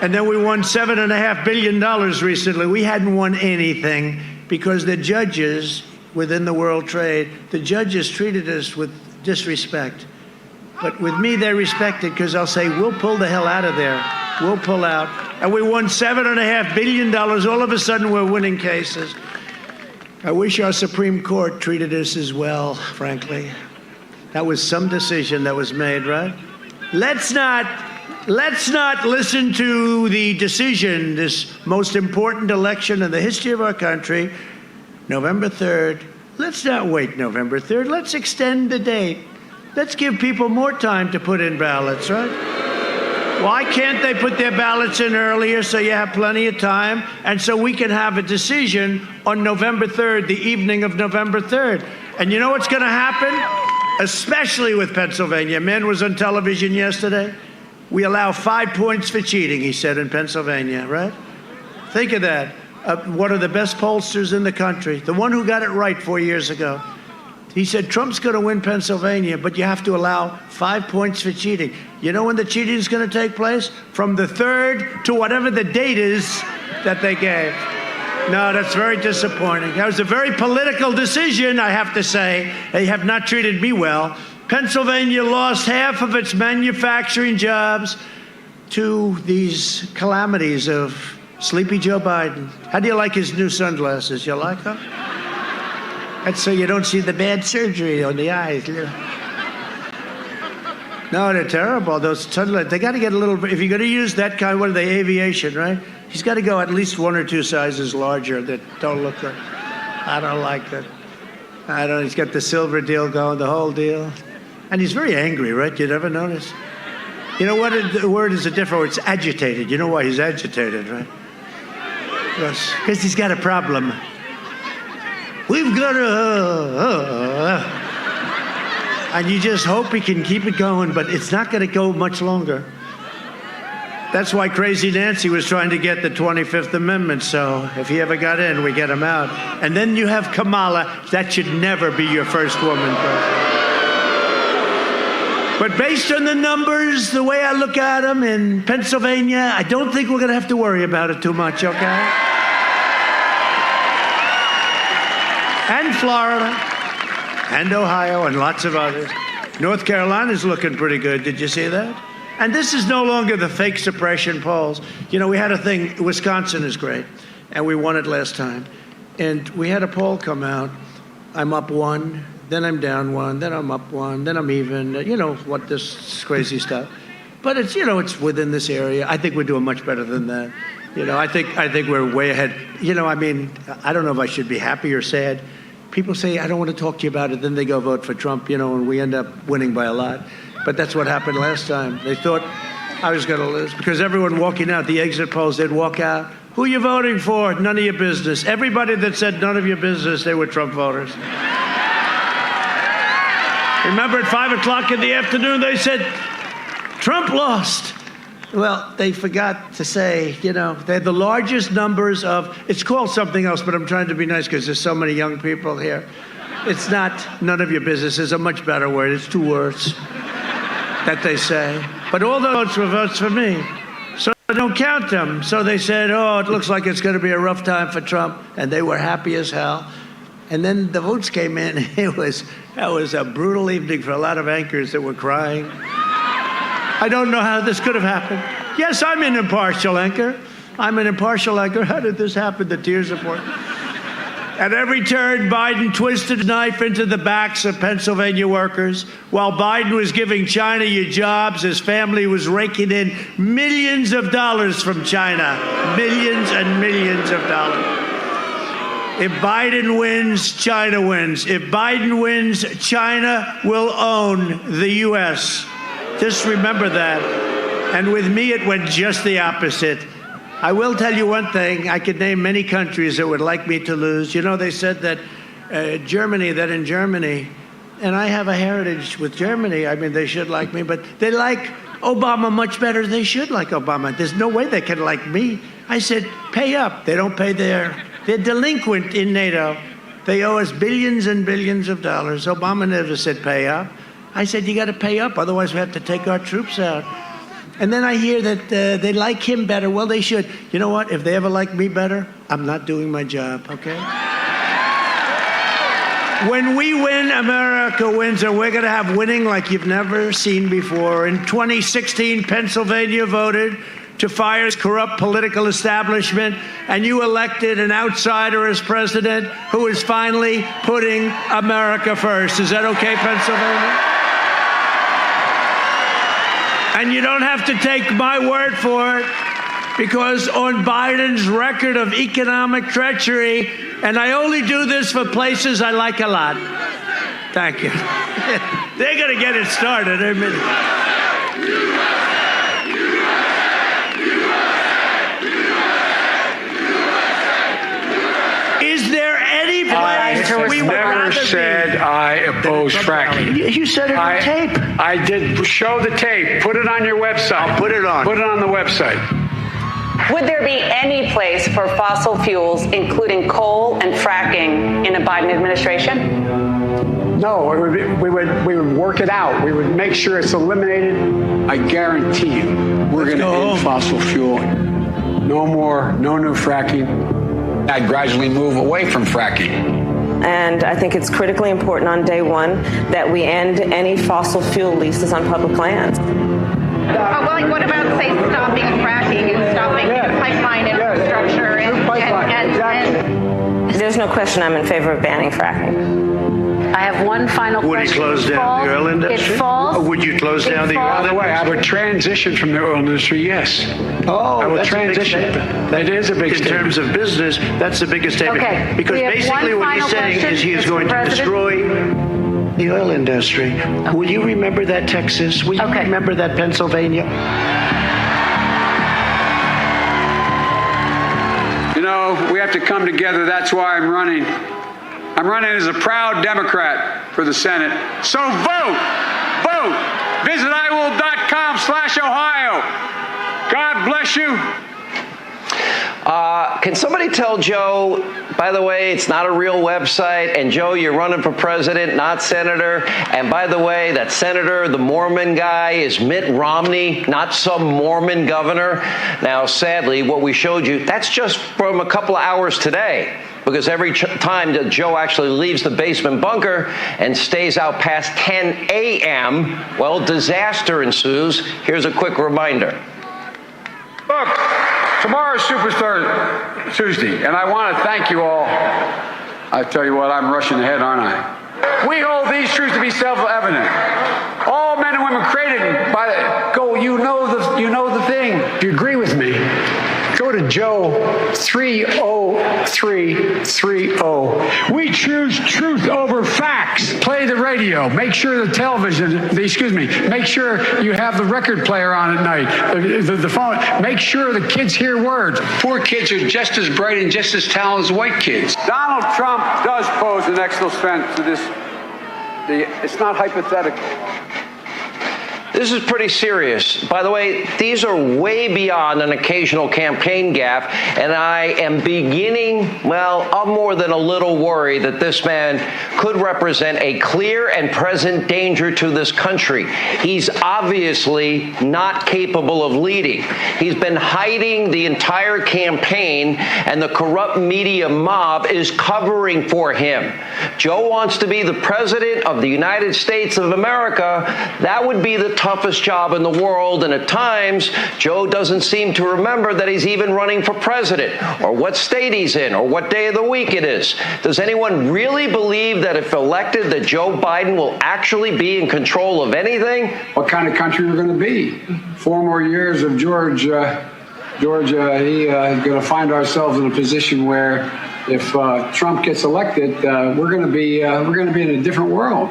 And then we won $7.5 billion recently. We hadn't won anything because the judges within the World Trade, the judges treated us with disrespect. But with me, they respect it because I'll say, we'll pull the hell out of there. We'll pull out. And we won $7.5 billion. All of a sudden, we're winning cases. I wish our Supreme Court treated us as well, frankly. That was some decision that was made, right? Let's not listen to the decision, this most important election in the history of our country, November 3rd. Let's not wait November 3rd. Let's extend the date. Let's give people more time to put in ballots, right? Why can't they put their ballots in earlier so you have plenty of time and so we can have a decision on November 3rd, the evening of November 3rd? And you know what's going to happen? Especially with Pennsylvania. A man was on television yesterday. We allow 5 points for cheating, he said, in Pennsylvania, right? Think of that. One of the best pollsters in the country, the one who got it right 4 years ago. He said, Trump's going to win Pennsylvania, but you have to allow 5 points for cheating. You know when the cheating is going to take place? From the 3rd to whatever the date is that they gave. No, that's very disappointing. That was a very political decision, I have to say. They have not treated me well. Pennsylvania lost half of its manufacturing jobs to these calamities of Sleepy Joe Biden. How do you like his new sunglasses? You like them? That's so you don't see the bad surgery on the eyes. No, they're terrible. Those sunglasses, they got to get a little, if you're going to use that kind, what are they, aviation, right? He's got to go at least 1 or 2 sizes larger that don't look like, I don't like that. He's got the silver deal going, the whole deal. And he's very angry, right? You never notice? You know what? The word is a different word. It's agitated. You know why he's agitated, right? Because he's got a problem. We've got and you just hope he can keep it going, but it's not going to go much longer. That's why Crazy Nancy was trying to get the 25th Amendment, so if he ever got in, we get him out. And then you have Kamala. That should never be your first woman president. But based on the numbers, the way I look at them in Pennsylvania, I don't think we're going to have to worry about it too much, okay? And Florida, and Ohio, and lots of others. North Carolina's looking pretty good. Did you see that? And this is no longer the fake suppression polls. You know, we had a thing, Wisconsin is great, and we won it last time. And we had a poll come out. I'm up 1, then I'm down 1, then I'm up 1, then I'm even. You know, what this crazy stuff. But it's, you know, it's within this area. I think we're doing much better than that. You know, I think we're way ahead. You know, I mean, I don't know if I should be happy or sad. People say, I don't want to talk to you about it. Then they go vote for Trump, you know, and we end up winning by a lot. But that's what happened last time. They thought I was going to lose because everyone walking out, the exit polls, they'd walk out. Who are you voting for? None of your business. Everybody that said none of your business, they were Trump voters. Remember at 5 o'clock in the afternoon, they said, Trump lost. Well, they forgot to say, you know, they had the largest numbers of, it's called something else, but I'm trying to be nice because there's so many young people here. It's not none of your business. It's a much better word. It's 2 words that they say. But all the votes were votes for me. So don't count them. So they said, oh, it looks like it's going to be a rough time for Trump. And they were happy as hell. And then the votes came in. That was a brutal evening for a lot of anchors that were crying. I don't know how this could have happened. Yes, I'm an impartial anchor. I'm an impartial anchor. How did this happen? The tears are pouring. At every turn, Biden twisted a knife into the backs of Pennsylvania workers. While Biden was giving China your jobs, his family was raking in millions of dollars from China. Millions and millions of dollars. If Biden wins, China wins. If Biden wins, China will own the U.S. Just remember that. And with me, it went just the opposite. I will tell you one thing. I could name many countries that would like me to lose. You know, they said that in Germany, and I have a heritage with Germany. I mean, they should like me, but they like Obama much better. They should like Obama. There's no way they can like me. I said, pay up. They don't pay they're delinquent in NATO. They owe us billions and billions of dollars. Obama never said pay up. I said, you got to pay up, otherwise we have to take our troops out. And then I hear that they like him better. Well, they should. You know what? If they ever like me better, I'm not doing my job, okay? When we win, America wins, and we're going to have winning like you've never seen before. In 2016, Pennsylvania voted to fire its corrupt political establishment, and you elected an outsider as president who is finally putting America first. Is that okay, Pennsylvania? And you don't have to take my word for it, because on Biden's record of economic treachery, and I only do this for places I like a lot. Thank you. They're going to get it started in a minute. Is there any place we would never said I oppose fracking. You said it on tape. I did show the tape. Put it on your website. I'll put it on. Put it on the website. Would there be any place for fossil fuels, including coal and fracking, in a Biden administration? No, we would work it out. We would make sure it's eliminated. I guarantee you, we're going to end fossil fuel. No more, no new fracking. I'd gradually move away from fracking. And I think it's critically important on day one that we end any fossil fuel leases on public lands. Well, what about, say, stopping fracking and stopping pipeline infrastructure and There's no question I'm in favor of banning fracking. I have one final question. Would you close down the oil industry? It falls. Would you close down the oil industry? By the way, I would transition from the oil industry, yes. Oh, I will that's transition. A big statement. That is a big statement. In terms of business, that's the biggest statement. Okay. Because basically what he's saying is he is going to destroy The oil industry. Okay. Will you remember that, Texas? Will you remember that, Pennsylvania? You know, we have to come together. That's why I'm running. I'm running as a proud Democrat for the Senate. So vote! Vote! Visit iwill.com/Ohio. God bless you. Can somebody tell Joe, by the way, it's not a real website, and Joe, you're running for president, not senator, and by the way, that senator, the Mormon guy, is Mitt Romney, not some Mormon governor. Now, sadly, what we showed you, that's just from a couple of hours today, because every time that Joe actually leaves the basement bunker and stays out past 10 a.m., well, disaster ensues. Here's a quick reminder. Look, tomorrow's Superstar Tuesday, and I want to thank you all. I tell you what, I'm rushing ahead, aren't I? We hold these truths to be self-evident. All men and women created by the you know the thing. If you agree with me, go to Joe 30330. We choose truth over facts. Play the radio. Make sure make sure you have the record player on at night. The phone. Make sure the kids hear words. Poor kids are just as bright and just as talented as white kids. Donald Trump does pose an extra threat to this. It's not hypothetical. This is pretty serious. By the way, these are way beyond an occasional campaign gaffe, and I am beginning, I'm more than a little worried that this man could represent a clear and present danger to this country. He's obviously not capable of leading. He's been hiding the entire campaign, and the corrupt media mob is covering for him. Joe wants to be the president of the United States of America. That would be the toughest job in the world, and at times Joe doesn't seem to remember that he's even running for president, or what state he's in, or what day of the week it is. Does anyone really believe that if elected that Joe Biden will actually be in control of anything? What kind of country we're going to be? 4 more years of Georgia, going to find ourselves in a position where if Trump gets elected, we're going to be in a different world.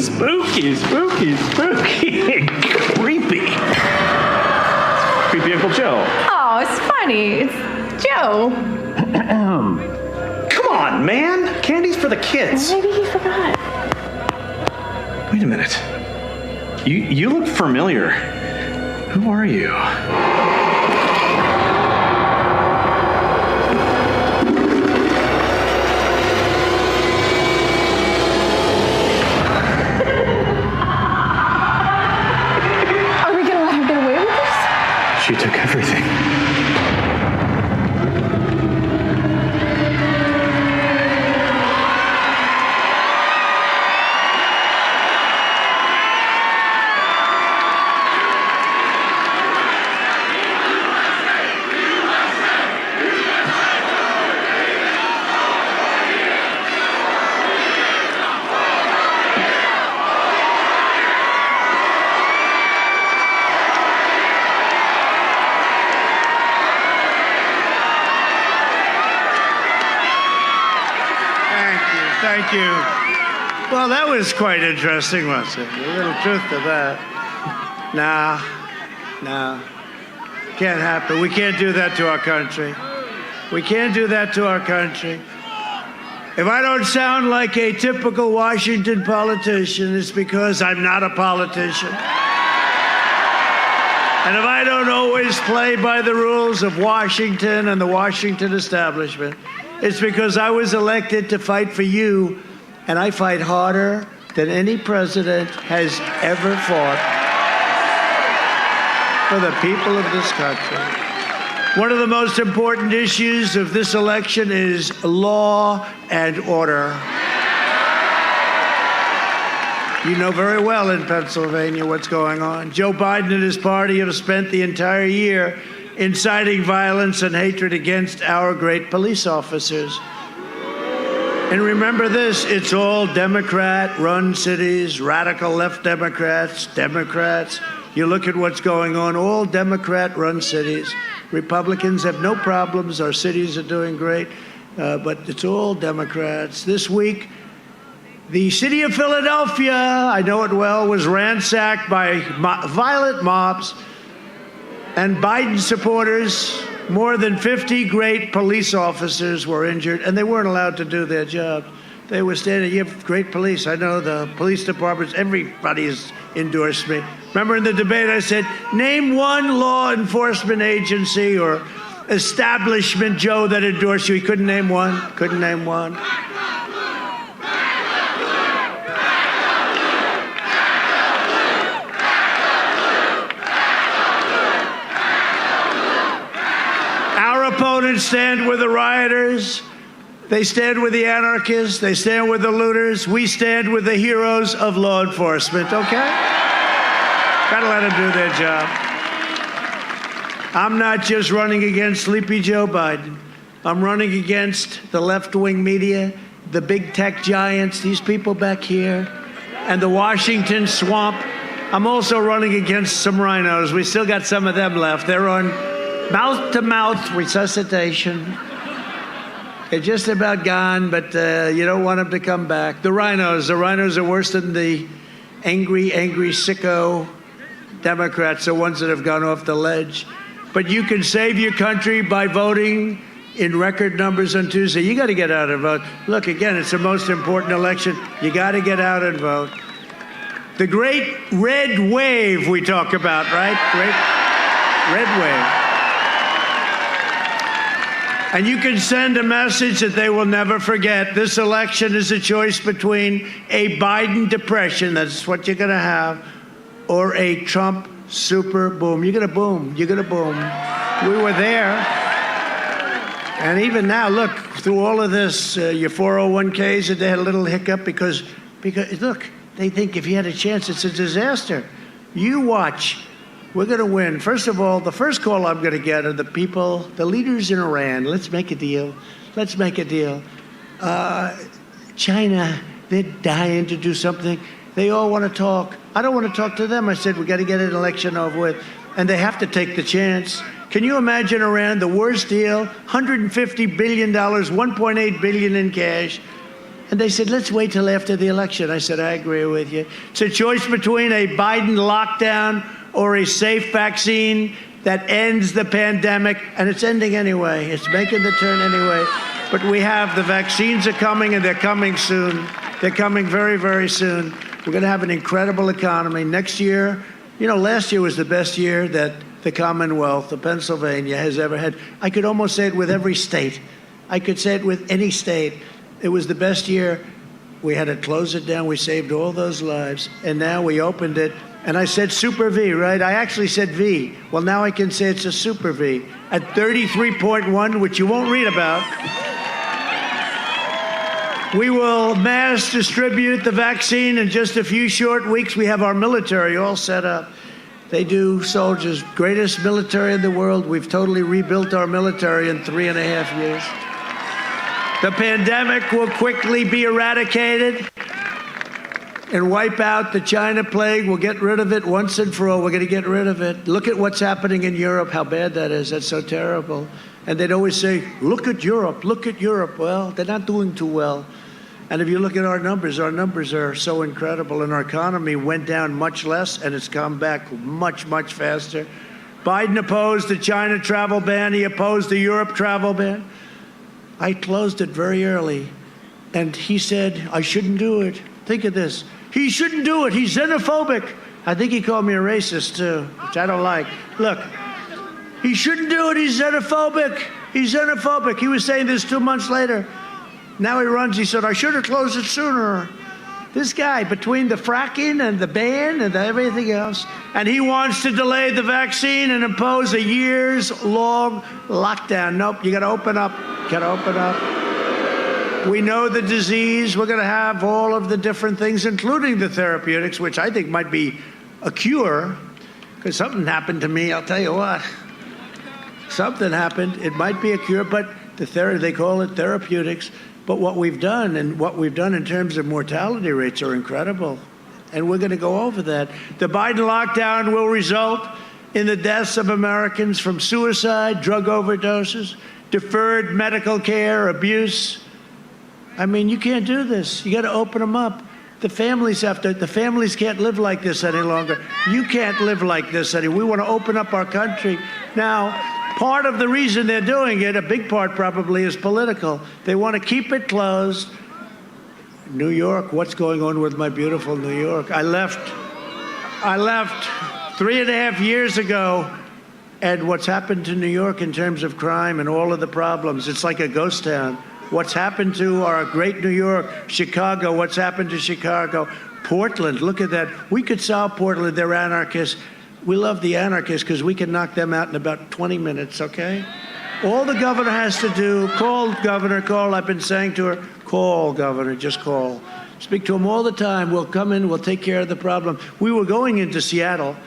Spooky. Creepy. Creepy Uncle Joe. Oh, it's funny. It's Joe. Come on, man. Candy's for the kids. Maybe he forgot. Wait a minute. You look familiar. Who are you? She took everything. Thank you. Well, that was quite interesting, wasn't it? A little truth to that. No. Can't happen. We can't do that to our country. We can't do that to our country. If I don't sound like a typical Washington politician, it's because I'm not a politician. And if I don't always play by the rules of Washington and the Washington establishment, it's because I was elected to fight for you, and I fight harder than any president has ever fought for the people of this country. One of the most important issues of this election is law and order. You know very well in Pennsylvania what's going on. Joe Biden and his party have spent the entire year inciting violence and hatred against our great police officers. And remember this, it's all Democrat-run cities, radical left Democrats. You look at what's going on, all Democrat-run cities. Republicans have no problems. Our cities are doing great, but it's all Democrats. This week, the city of Philadelphia, I know it well, was ransacked by violent mobs and Biden supporters. More than 50 great police officers were injured, and they weren't allowed to do their job. They were standing. You have great police. I know the police departments, everybody has endorsed me. Remember in the debate I said, name one law enforcement agency or establishment, Joe, that endorsed you. He couldn't name one. Couldn't name one. Our opponents stand with the rioters. They stand with the anarchists. They stand with the looters. We stand with the heroes of law enforcement, okay? Gotta let them do their job. I'm not just running against Sleepy Joe Biden. I'm running against the left-wing media, the big tech giants, these people back here, and the Washington swamp. I'm also running against some rhinos. We still got some of them left. They're on mouth-to-mouth resuscitation. They're just about gone, but you don't want them to come back. The rhinos are worse than the angry sicko Democrats, the ones that have gone off the ledge. But you can save your country by voting in record numbers on Tuesday. You got to get out and vote. Look, again, it's the most important election. You got to get out and vote. The great red wave we talk about, right? Great red wave. And you can send a message that they will never forget. This election is a choice between a Biden depression, that's what you're going to have, or a Trump super boom. You're going to boom. You're going to boom. We were there. And even now, look, through all of this, your 401ks, they had a little hiccup because, look, they think if you had a chance, it's a disaster. You watch. We're going to win. First of all, the first call I'm going to get are the people, the leaders in Iran. Let's make a deal. Let's make a deal. China, they're dying to do something. They all want to talk. I don't want to talk to them. I said, we got to get an election over with. And they have to take the chance. Can you imagine Iran, the worst deal, $150 billion, $1.8 billion in cash. And they said, let's wait till after the election. I said, I agree with you. It's a choice between a Biden lockdown or a safe vaccine that ends the pandemic, and it's ending anyway. It's making the turn anyway. But we have, the vaccines are coming, and they're coming soon. They're coming very, very soon. We're going to have an incredible economy. Next year, last year was the best year that the Commonwealth of Pennsylvania has ever had. I could almost say it with every state. I could say it with any state. It was the best year. We had to close it down. We saved all those lives. And now we opened it. And I said Super V, right? I actually said V. Well, now I can say it's a Super V at 33.1, which you won't read about. We will mass distribute the vaccine in just a few short weeks. We have our military all set up. They do, soldiers, greatest military in the world. We've totally rebuilt our military in 3.5 years. The pandemic will quickly be eradicated and wipe out the China plague. We'll get rid of it once and for all. We're going to get rid of it. Look at what's happening in Europe, how bad that is. That's so terrible. And they'd always say, look at Europe, look at Europe. Well, they're not doing too well. And if you look at our numbers are so incredible. And our economy went down much less, and it's come back much, much faster. Biden opposed the China travel ban. He opposed the Europe travel ban. I closed it very early. And he said, I shouldn't do it. Think of this. He shouldn't do it. He's xenophobic. I think he called me a racist, too, which I don't like. Look, he shouldn't do it. He's xenophobic. He's xenophobic. He was saying this 2 months later. Now he runs. He said, I should have closed it sooner. This guy, between the fracking and the ban and everything else, and he wants to delay the vaccine and impose a years-long lockdown. Nope, you got to open up. Got to open up. We know the disease. We're going to have all of the different things, including the therapeutics, which I think might be a cure, because something happened to me. I'll tell you what. Something happened. It might be a cure, but they call it therapeutics. But what we've done in terms of mortality rates are incredible. And we're going to go over that. The Biden lockdown will result in the deaths of Americans from suicide, drug overdoses, deferred medical care, abuse. I mean, you can't do this. You got to open them up. The families can't live like this any longer. You can't live like this anymore. We want to open up our country. Now, part of the reason they're doing it, a big part probably, is political. They want to keep it closed. New York, what's going on with my beautiful New York? I left 3.5 years ago, and what's happened to New York in terms of crime and all of the problems, it's like a ghost town. What's happened to our great New York, Chicago, what's happened to Chicago, Portland, look at that. We could solve Portland, they're anarchists. We love the anarchists because we can knock them out in about 20 minutes, okay? All the governor has to do, call governor, call, I've been saying to her, call governor, just call. Speak to him all the time, we'll come in, we'll take care of the problem. We were going into Seattle.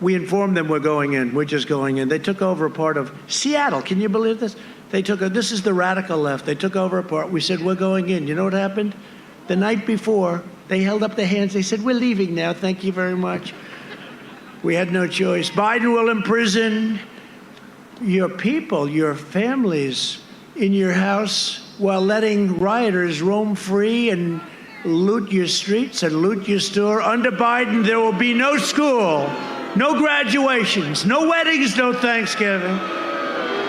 We informed them we're going in, we're just going in. They took over a part of Seattle, can you believe this? This is the radical left. They took over a part. We said, we're going in. You know what happened? The night before, they held up their hands. They said, we're leaving now. Thank you very much. We had no choice. Biden will imprison your people, your families in your house while letting rioters roam free and loot your streets and loot your store. Under Biden, there will be no school, no graduations, no weddings, no Thanksgiving.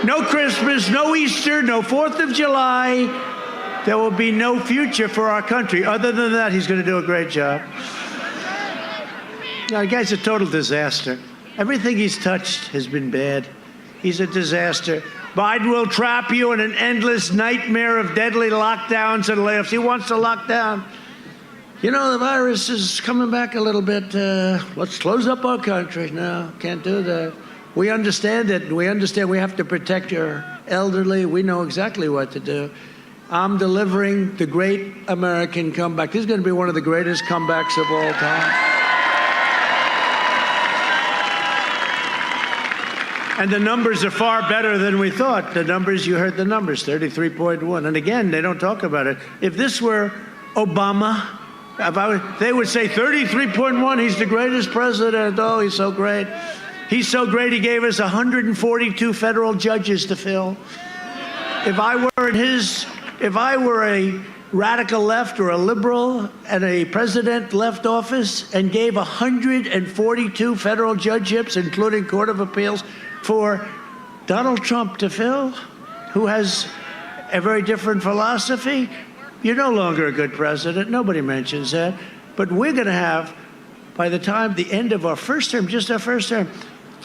No Christmas, no Easter, no 4th of July. There will be no future for our country. Other than that, he's going to do a great job. Now, the guy's a total disaster. Everything he's touched has been bad. He's a disaster. Biden will trap you in an endless nightmare of deadly lockdowns and layoffs. He wants to lock down. You know, the virus is coming back a little bit. Let's close up our country. No, can't do that. We understand it. We understand we have to protect our elderly. We know exactly what to do. I'm delivering the great American comeback. This is going to be one of the greatest comebacks of all time. And the numbers are far better than we thought. The numbers, you heard the numbers, 33.1. And again, they don't talk about it. If this were Obama, they would say 33.1, he's the greatest president. Oh, he's so great. He's so great, he gave us 142 federal judges to fill. If I were a radical left or a liberal and a president left office and gave 142 federal judgeships, including Court of Appeals, for Donald Trump to fill, who has a very different philosophy, you're no longer a good president. Nobody mentions that. But we're going to have, by the time the end of our first term, just our first term,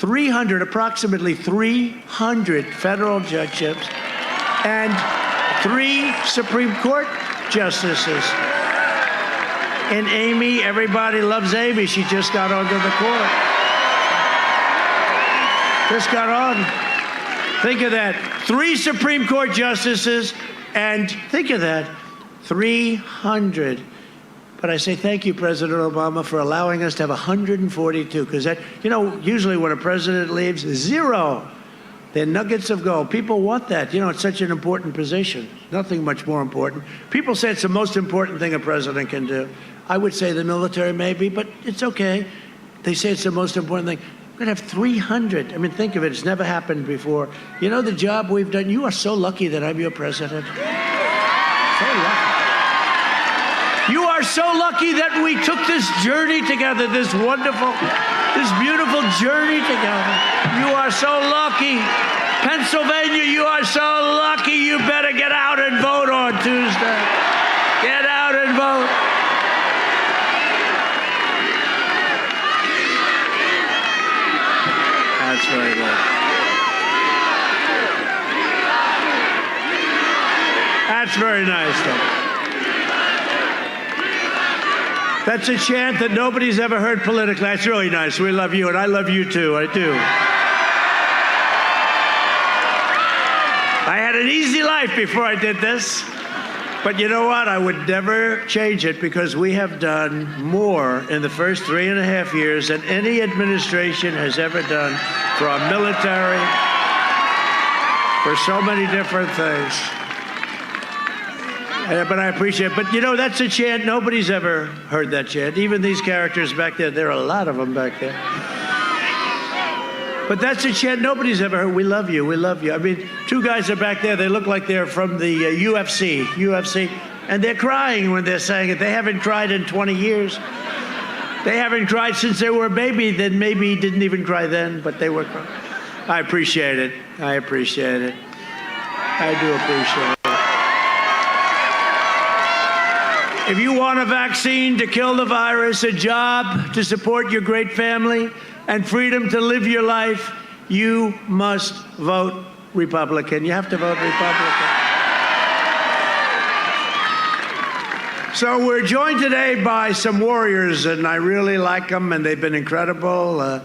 approximately 300 federal judgeships and 3 Supreme Court justices. And Amy, everybody loves Amy. She just got onto the court. Just got on. Think of that. 3 Supreme Court justices, and think of that, 300. But I say thank you, President Obama, for allowing us to have 142, because that, usually when a president leaves, 0. They're nuggets of gold. People want that. It's such an important position. Nothing much more important. People say it's the most important thing a president can do. I would say the military maybe, but it's okay. They say it's the most important thing. We're going to have 300. I mean, think of it. It's never happened before. You know the job we've done? You are so lucky that I'm your president. So lucky. You are so lucky that we took this journey together, this wonderful, this beautiful journey together. You are so lucky. Pennsylvania, you are so lucky. You better get out and vote on Tuesday. Get out and vote. That's very good. That's very nice, though. That's a chant that nobody's ever heard politically. That's really nice. We love you, and I love you too. I do. I had an easy life before I did this. But you know what? I would never change it, because we have done more in the first 3.5 years than any administration has ever done for our military, for so many different things. But I appreciate it. But that's a chant. Nobody's ever heard that chant. Even these characters back there. There are a lot of them back there. But that's a chant nobody's ever heard. We love you. We love you. I mean, two guys are back there. They look like they're from the UFC. And they're crying when they're saying it. They haven't cried in 20 years. They haven't cried since they were a baby. Then maybe didn't even cry then, but they were crying. I appreciate it. I appreciate it. I do appreciate it. If you want a vaccine to kill the virus, a job to support your great family, and freedom to live your life, you must vote Republican. You have to vote Republican. So we're joined today by some warriors, and I really like them, and they've been incredible.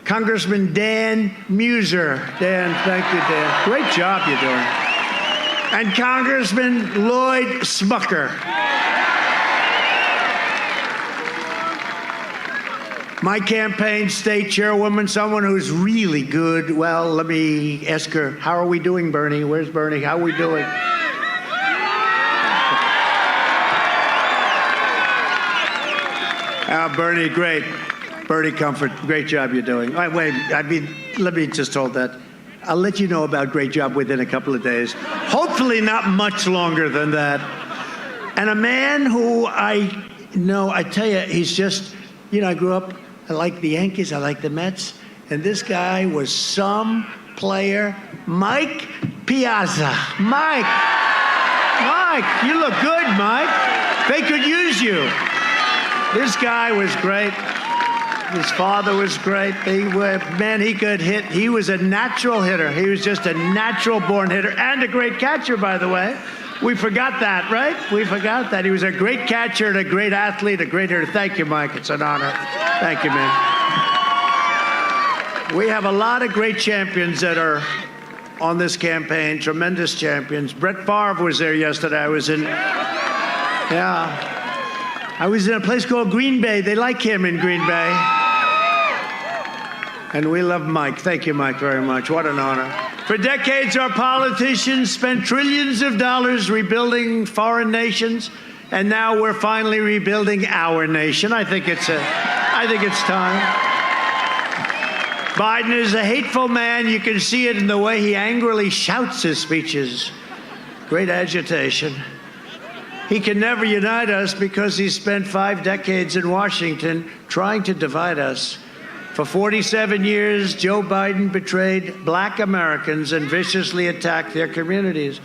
Congressman Dan Muser. Dan, thank you, Dan. Great job you're doing. And Congressman Lloyd Smucker. My campaign state chairwoman, someone who's really good. Well, let me ask her, how are we doing, Bernie? Where's Bernie? How are we doing? Bernie, great. Bernie Comfort, great job you're doing. Let me just hold that. I'll let you know about great job within a couple of days. Hopefully not much longer than that. And a man who I tell you, he's just, I grew up, I like the Yankees, I like the Mets, and this guy was some player. Mike Piazza. Mike, you look good, Mike. They could use you. This guy was great. His father was great. He could hit. He was a natural hitter. He was just a natural-born hitter and a great catcher, by the way. We forgot that, right? We forgot that. He was a great catcher and a great athlete, a great hitter. Thank you, Mike. It's an honor. Thank you, man. We have a lot of great champions that are on this campaign, tremendous champions. Brett Favre was there yesterday. I was in a place called Green Bay. They like him in Green Bay. And we love Mike. Thank you, Mike, very much. What an honor. For decades, our politicians spent trillions of dollars rebuilding foreign nations, and now we're finally rebuilding our nation. I think it's time. Biden is a hateful man. You can see it in the way he angrily shouts his speeches. Great agitation. He can never unite us because he spent 5 decades in Washington trying to divide us. For 47 years, Joe Biden betrayed black Americans and viciously attacked their communities.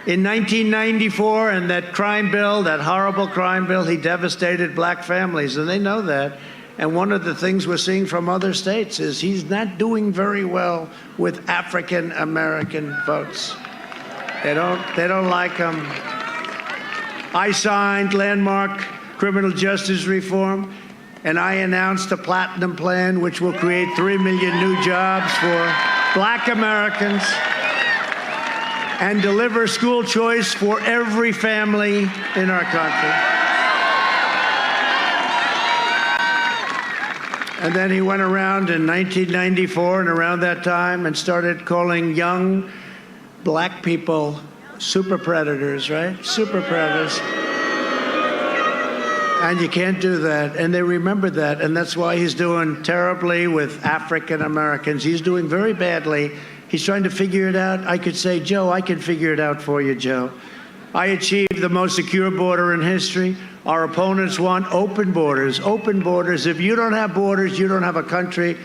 In 1994, and that crime bill, that horrible crime bill, he devastated black families, and they know that. And one of the things we're seeing from other states is he's not doing very well with African American votes. They don't like him. I signed landmark criminal justice reform, and I announced a platinum plan which will create 3 million new jobs for black Americans and deliver school choice for every family in our country. And then he went around in 1994 and around that time and started calling young black people super predators, right? Super predators. And you can't do that. And they remember that. And that's why he's doing terribly with African Americans. He's doing very badly. He's trying to figure it out. I could say, Joe, I can figure it out for you, Joe. I achieved the most secure border in history. Our opponents want open borders. Open borders. If you don't have borders, you don't have a country.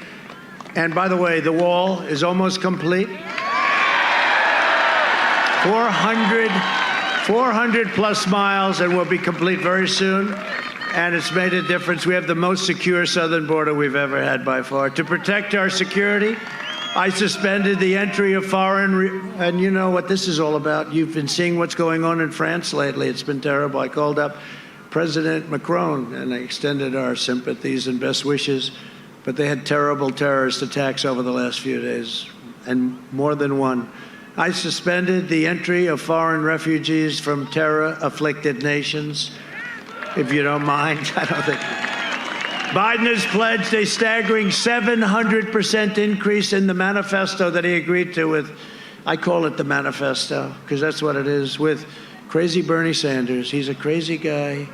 And by the way, the wall is almost complete. 400 plus miles, and will be complete very soon. And it's made a difference. We have the most secure southern border we've ever had by far. To protect our security, I suspended the entry of foreign, and you know what this is all about. You've been seeing what's going on in France lately. It's been terrible. I called up President Macron, and I extended our sympathies and best wishes. But they had terrible terrorist attacks over the last few days, and more than one. I suspended the entry of foreign refugees from terror-afflicted nations, if you don't mind. I don't think. Biden has pledged a staggering 700% increase in the manifesto that he agreed to with, I call it the manifesto, because that's what it is, with crazy Bernie Sanders. He's a crazy guy.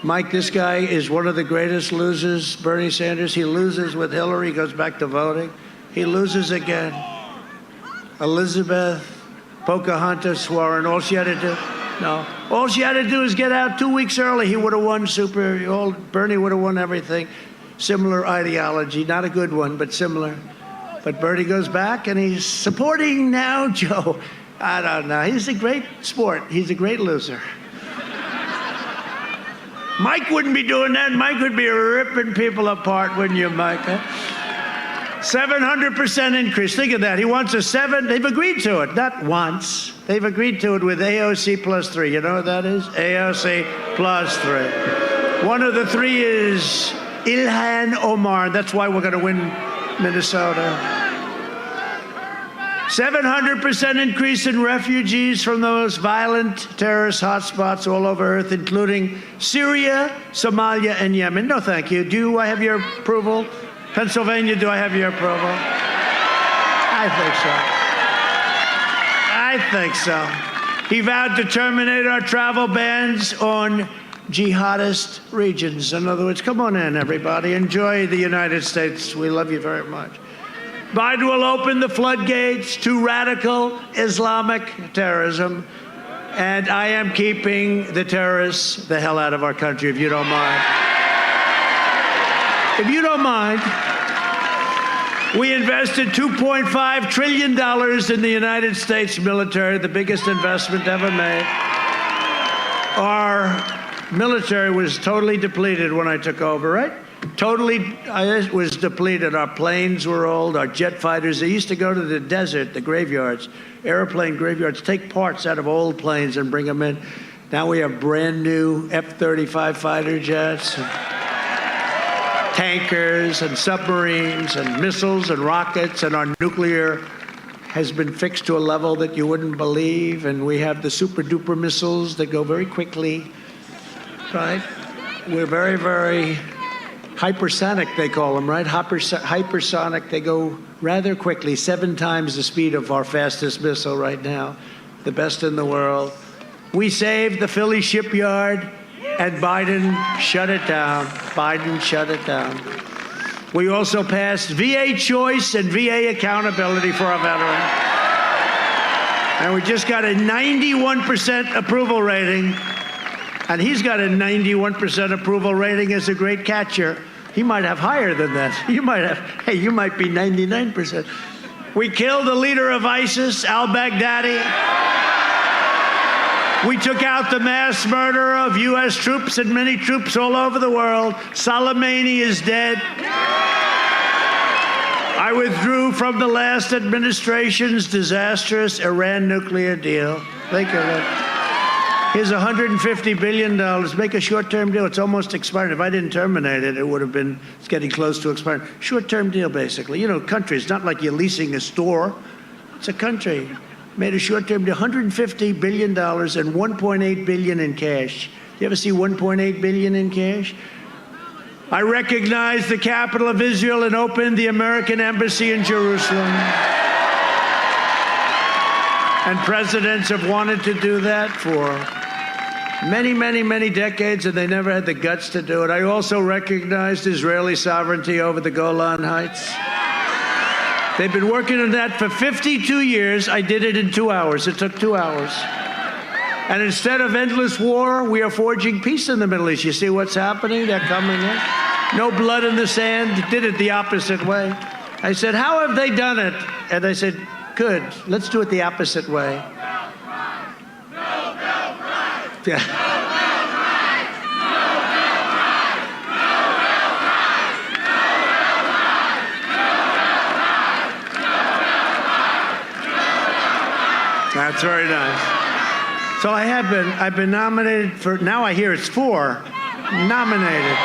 Mike, this guy is one of the greatest losers, Bernie Sanders. He loses with Hillary, goes back to voting. He loses again. Elizabeth Pocahontas Warren, all she had to do, all she had to do is get out 2 weeks early. He would have won Bernie would have won everything. Similar ideology, not a good one, but similar. But Bernie goes back and he's supporting now Joe. I don't know. He's a great sport. He's a great loser. Mike wouldn't be doing that. Mike would be ripping people apart, wouldn't you, Mike? 700% increase. Think of that. He wants a 7. They've agreed to it. Not once. They've agreed to it with AOC plus 3. You know what that is? AOC plus 3. One of the 3 is Ilhan Omar. That's why we're going to win Minnesota. 700% increase in refugees from those violent terrorist hotspots all over Earth, including Syria, Somalia, and Yemen. No, thank you. Do I have your approval? Pennsylvania, do I have your approval? I think so. He vowed to terminate our travel bans on jihadist regions. In other words, come on in, everybody. Enjoy the United States. We love you very much. Biden will open the floodgates to radical Islamic terrorism, and I am keeping the terrorists the hell out of our country, if you don't mind. If you don't mind, we invested $2.5 trillion in the United States military, the biggest investment ever made. Our military was totally depleted when I took over, right? Totally was depleted. Our planes were old, our jet fighters. They used to go to the desert, the graveyards, airplane graveyards, take parts out of old planes and bring them in. Now we have brand new F-35 fighter jets, and tankers and submarines and missiles and rockets, and our nuclear has been fixed to a level that you wouldn't believe, and we have the super duper missiles that go very quickly, right? We're very, very hypersonic, they call them, right? Hypersonic, they go rather quickly, 7 times the speed of our fastest missile right now, the best in the world. We saved the Philly shipyard, and Biden shut it down. Biden shut it down. We also passed VA choice and VA accountability for our veterans. And we just got a 91% approval rating. And he's got a 91% approval rating as a great catcher. He might have higher than that. You might be 99%. We killed the leader of ISIS, al-Baghdadi. We took out the mass murderer of U.S. troops and many troops all over the world. Soleimani is dead. I withdrew from the last administration's disastrous Iran nuclear deal. Think of it. Here's $150 billion. Make a short-term deal. It's almost expired. If I didn't terminate it, it would have been, it's getting close to expiring. Short-term deal, basically. You know, countries, not like you're leasing a store. It's a country. Made a short-term deal, $150 billion and $1.8 billion in cash. You ever see $1.8 billion in cash? I recognized the capital of Israel and opened the American embassy in Jerusalem. And presidents have wanted to do that for many, many, many decades, and they never had the guts to do it. I also recognized Israeli sovereignty over the Golan Heights. They've been working on that for 52 years. I did it in 2 hours. It took 2 hours. And instead of endless war, we are forging peace in the Middle East. You see what's happening? They're coming in. No blood in the sand. Did it the opposite way. I said, how have they done it? And I said, good. Let's do it the opposite way. Yeah. That's very nice. So I've been nominated for, now I hear it's 4. Nominated.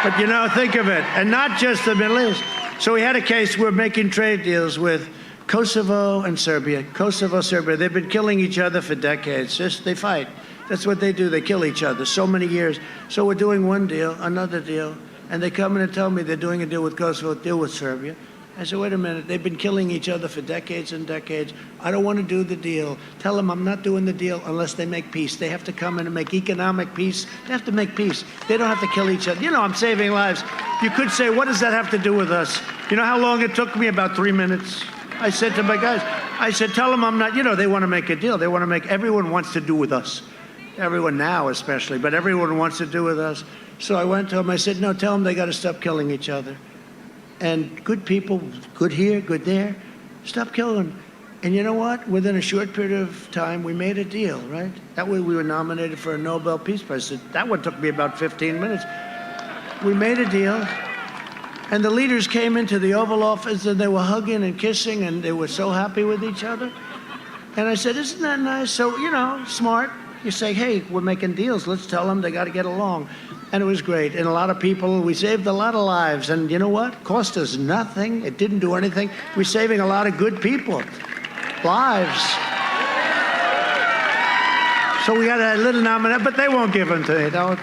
But you know, think of it. And not just the Middle East. So we had a case, we're making trade deals with Kosovo and Serbia. Kosovo, Serbia, they've been killing each other for decades. They fight. That's what they do. They kill each other so many years. So we're doing one deal, another deal, and they come in and tell me they're doing a deal with Kosovo, a deal with Serbia. I said, wait a minute, they've been killing each other for decades and decades. I don't want to do the deal. Tell them I'm not doing the deal unless they make peace. They have to come in and make economic peace. They have to make peace. They don't have to kill each other. You know, I'm saving lives. You could say, what does that have to do with us? You know how long it took me? About 3 minutes. I said to my guys, I said, tell them I'm not, you know, they want to make a deal. They want to make, everyone wants to do with us. Everyone now especially, but everyone wants to do with us. So I went to them, I said, no, tell them they got to stop killing each other. And good people, good here, good there, stop killing. And you know what? Within a short period of time, we made a deal, right? That way we were nominated for a Nobel Peace Prize. That one took me about 15 minutes. We made a deal, and the leaders came into the Oval Office, and they were hugging and kissing, and they were so happy with each other. And I said, isn't that nice? So, you know, smart. You say, hey, we're making deals. Let's tell them they got to get along. And it was great. And a lot of people, we saved a lot of lives. And you know what? It cost us nothing. It didn't do anything. We're saving a lot of good people. Lives. So we got a little nomination, but they won't give them to me.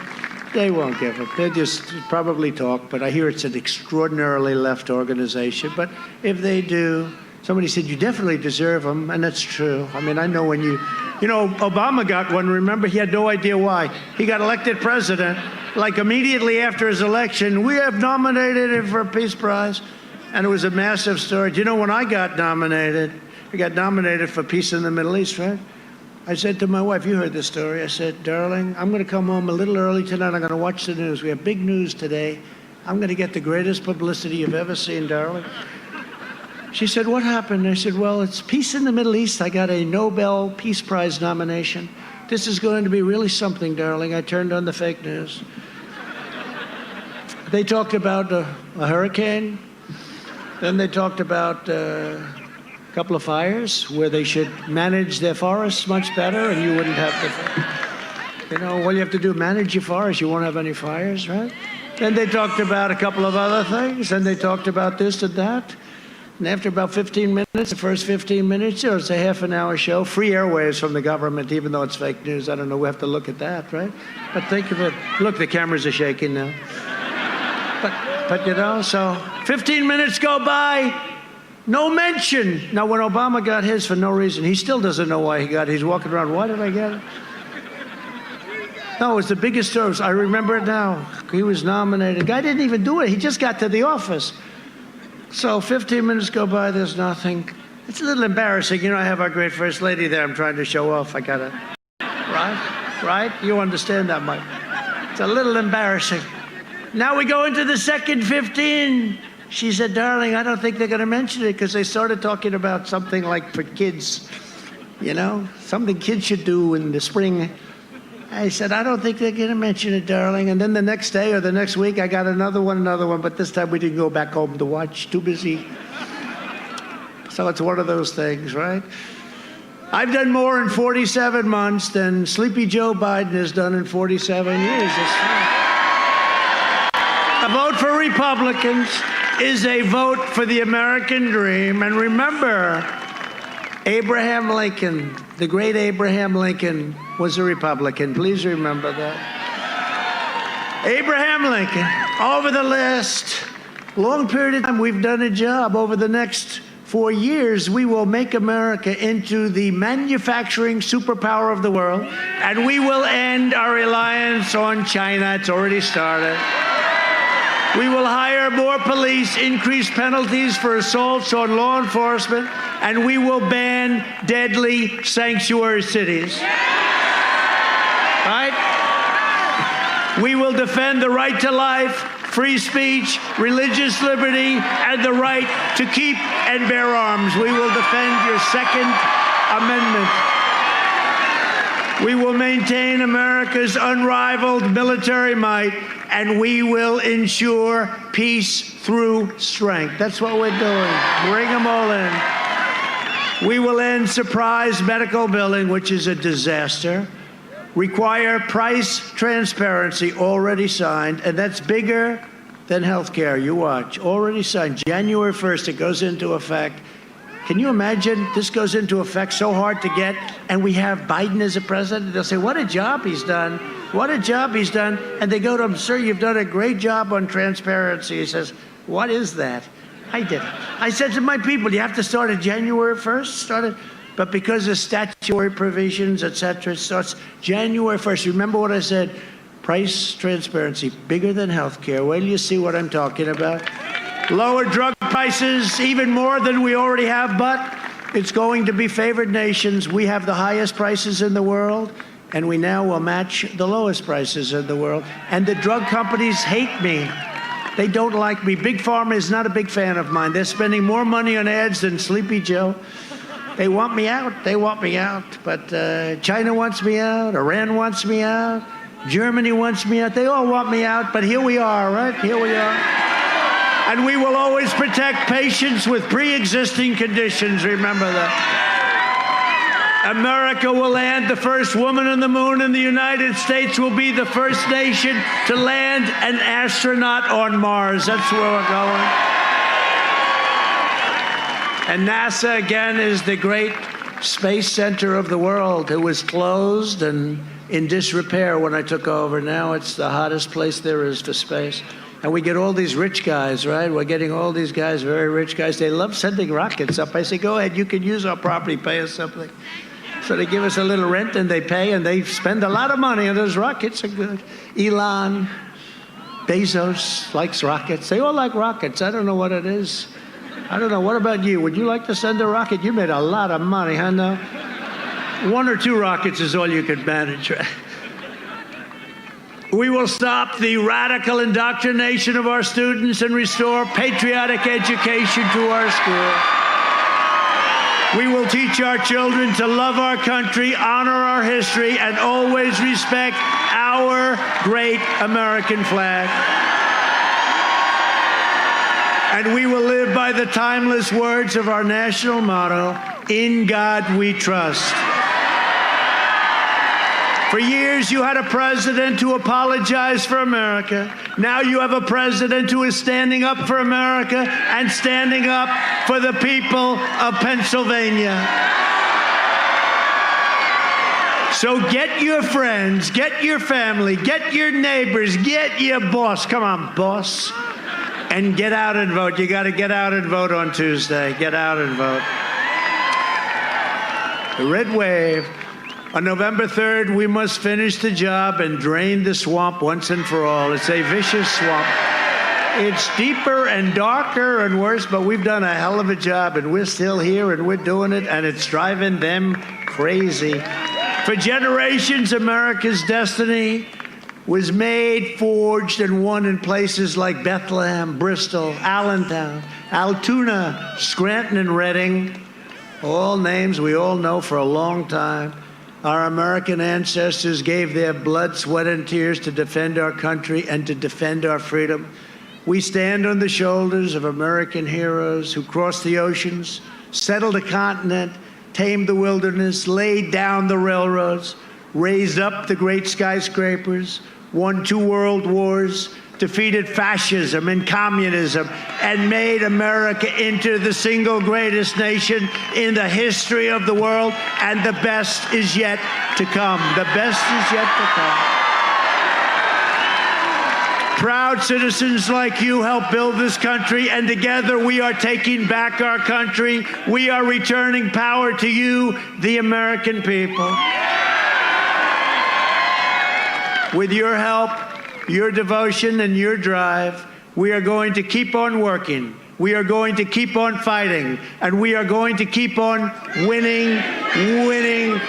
They won't give them. They just probably talk. But I hear it's an extraordinarily left organization. But if they do, somebody said, you definitely deserve them. And that's true. I mean, I know when you know, Obama got one. Remember, he had no idea why. He got elected president. Like immediately after his election, we have nominated him for a Peace Prize. And it was a massive story. Do you know when I got nominated? I got nominated for peace in the Middle East, right? I said to my wife, you heard this story. I said, darling, I'm going to come home a little early tonight. I'm going to watch the news. We have big news today. I'm going to get the greatest publicity you've ever seen, darling. She said, what happened? I said, well, it's peace in the Middle East. I got a Nobel Peace Prize nomination. This is going to be really something, darling. I turned on the fake news. They talked about a hurricane. Then they talked about a couple of fires where they should manage their forests much better and you wouldn't have to, you know, all you have to do, manage your forest, you won't have any fires, right? Then they talked about a couple of other things, and they talked about this and that. And after about 15 minutes, the first 15 minutes, it was a half-an-hour show, free airwaves from the government, even though it's fake news. I don't know, we have to look at that, right? But think of it. Look, the cameras are shaking now. But you know, so 15 minutes go by, no mention. Now, when Obama got his for no reason, he still doesn't know why he got it. He's walking around, why did I get it? No, it was the biggest story. I remember it now. He was nominated. The guy didn't even do it. He just got to the office. So 15 minutes go by, there's nothing. It's a little embarrassing. You know, I have our great First Lady there. I'm trying to show off. I got it. Right? You understand that, Mike. It's a little embarrassing. Now we go into the second 15. She said, darling, I don't think they're going to mention it because they started talking about something like for kids, you know, something kids should do in the spring. I said, I don't think they're going to mention it, darling. And then the next day or the next week, I got another one, but this time we didn't go back home to watch. Too busy. So it's one of those things, right? I've done more in 47 months than Sleepy Joe Biden has done in 47 years. A vote for Republicans is a vote for the American dream. And remember, Abraham Lincoln, the great Abraham Lincoln, was a Republican. Please remember that. Abraham Lincoln, over the last long period of time, we've done a job. Over the next 4 years, we will make America into the manufacturing superpower of the world, and we will end our reliance on China. It's already started. We will hire more police, increase penalties for assaults on law enforcement, and we will ban deadly sanctuary cities. Right? We will defend the right to life, free speech, religious liberty, and the right to keep and bear arms. We will defend your Second Amendment. We will maintain America's unrivaled military might, and we will ensure peace through strength. That's what we're doing. Bring them all in. We will end surprise medical billing, which is a disaster. Require price transparency, already signed, and that's bigger than health care. You watch. Already signed. January 1st, it goes into effect. Can you imagine? This goes into effect, so hard to get, and we have Biden as a president. They'll say, what a job he's done. What a job he's done. And they go to him, sir, you've done a great job on transparency. He says, what is that? I did it. I said to my people, you have to start at January 1st. But because of statutory provisions, et cetera, it starts January 1st. Remember what I said? Price transparency, bigger than health care. Wait till you see what I'm talking about. Lower drug prices, even more than we already have, but it's going to be favored nations. We have the highest prices in the world, and we now will match the lowest prices in the world. And the drug companies hate me. They don't like me. Big Pharma is not a big fan of mine. They're spending more money on ads than Sleepy Joe. They want me out. They want me out. But China wants me out. Iran wants me out. Germany wants me out. They all want me out. But here we are, right? Here we are. And we will always protect patients with pre-existing conditions. Remember that. America will land the first woman on the moon, and the United States will be the first nation to land an astronaut on Mars. That's where we're going. And NASA, again, is the great space center of the world. It was closed and in disrepair when I took over. Now it's the hottest place there is for space. And we get all these rich guys, right? We're getting all these guys, very rich guys. They love sending rockets up. I say, go ahead, you can use our property, pay us something. So they give us a little rent and they pay and they spend a lot of money, and those rockets are good. Elon, Bezos likes rockets. They all like rockets. I don't know what it is. I don't know. What about you? Would you like to send a rocket? You made a lot of money, huh? No? 1 or 2 rockets is all you could manage, right? We will stop the radical indoctrination of our students and restore patriotic education to our schools. We will teach our children to love our country, honor our history, and always respect our great American flag. And we will live by the timeless words of our national motto, "In God we trust." For years, you had a president who apologized for America. Now you have a president who is standing up for America and standing up for the people of Pennsylvania. So get your friends, get your family, get your neighbors, get your boss. Come on, boss. And get out and vote. You got to get out and vote on Tuesday. Get out and vote. The red wave. On November 3rd, we must finish the job and drain the swamp once and for all. It's a vicious swamp. It's deeper and darker and worse, but we've done a hell of a job, and we're still here, and we're doing it, and it's driving them crazy. For generations, America's destiny was made, forged, and won in places like Bethlehem, Bristol, Allentown, Altoona, Scranton, and Reading. All names we all know for a long time. Our American ancestors gave their blood, sweat, and tears to defend our country and to defend our freedom. We stand on the shoulders of American heroes who crossed the oceans, settled a continent, tamed the wilderness, laid down the railroads, raised up the great skyscrapers, won 2 world wars, defeated fascism and communism, and made America into the single greatest nation in the history of the world. And the best is yet to come. The best is yet to come. Proud citizens like you help build this country, and together we are taking back our country. We are returning power to you, the American people. With your help, your devotion, and your drive, we are going to keep on working. We are going to keep on fighting. And we are going to keep on winning, winning, winning.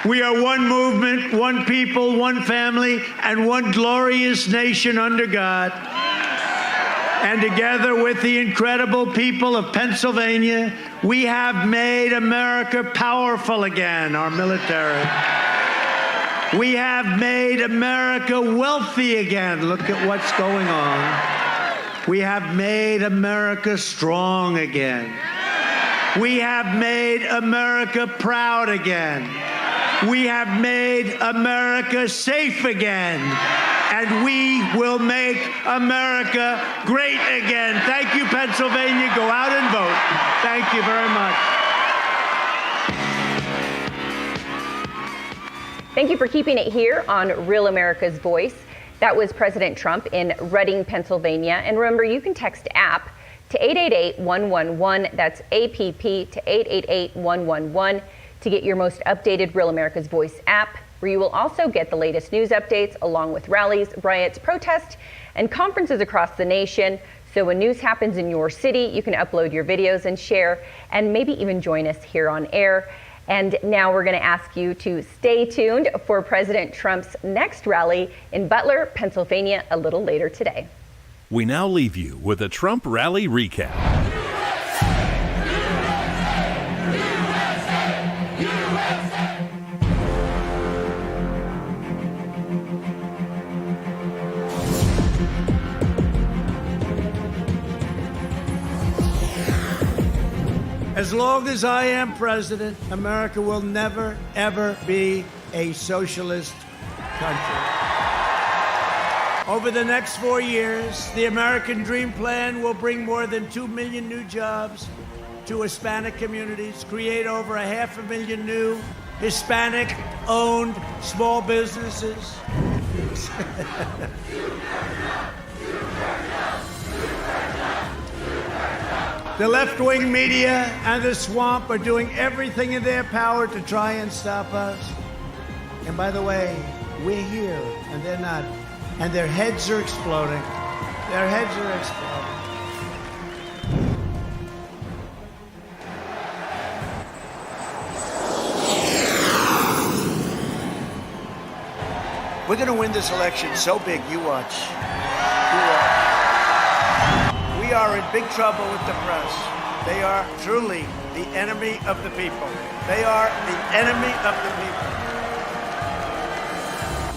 We are one movement, one people, one family, and one glorious nation under God. And together with the incredible people of Pennsylvania, we have made America powerful again, our military. We have made America wealthy again. Look at what's going on. We have made America strong again. We have made America proud again. We have made America safe again. And we will make America great again. Thank you, Pennsylvania. Go out and vote. Thank you very much. Thank you for keeping it here on Real America's Voice. That was President Trump in Reading, Pennsylvania. And remember, you can text APP to 888-111. That's APP to 888-111 to get your most updated Real America's Voice app, where you will also get the latest news updates along with rallies, riots, protests, and conferences across the nation. So when news happens in your city, you can upload your videos and share, and maybe even join us here on air. And now we're going to ask you to stay tuned for President Trump's next rally in Butler, Pennsylvania, a little later today. We now leave you with a Trump rally recap. As long as I am president, America will never, ever be a socialist country. Over the next 4 years, the American Dream Plan will bring more than 2 million new jobs to Hispanic communities, create over 500,000 new Hispanic-owned small businesses. The left-wing media and the swamp are doing everything in their power to try and stop us. And by the way, we're here, and they're not. And their heads are exploding. Their heads are exploding. We're going to win this election so big, you watch. You watch. We are in big trouble with the press. They are truly the enemy of the people. They are the enemy of the people.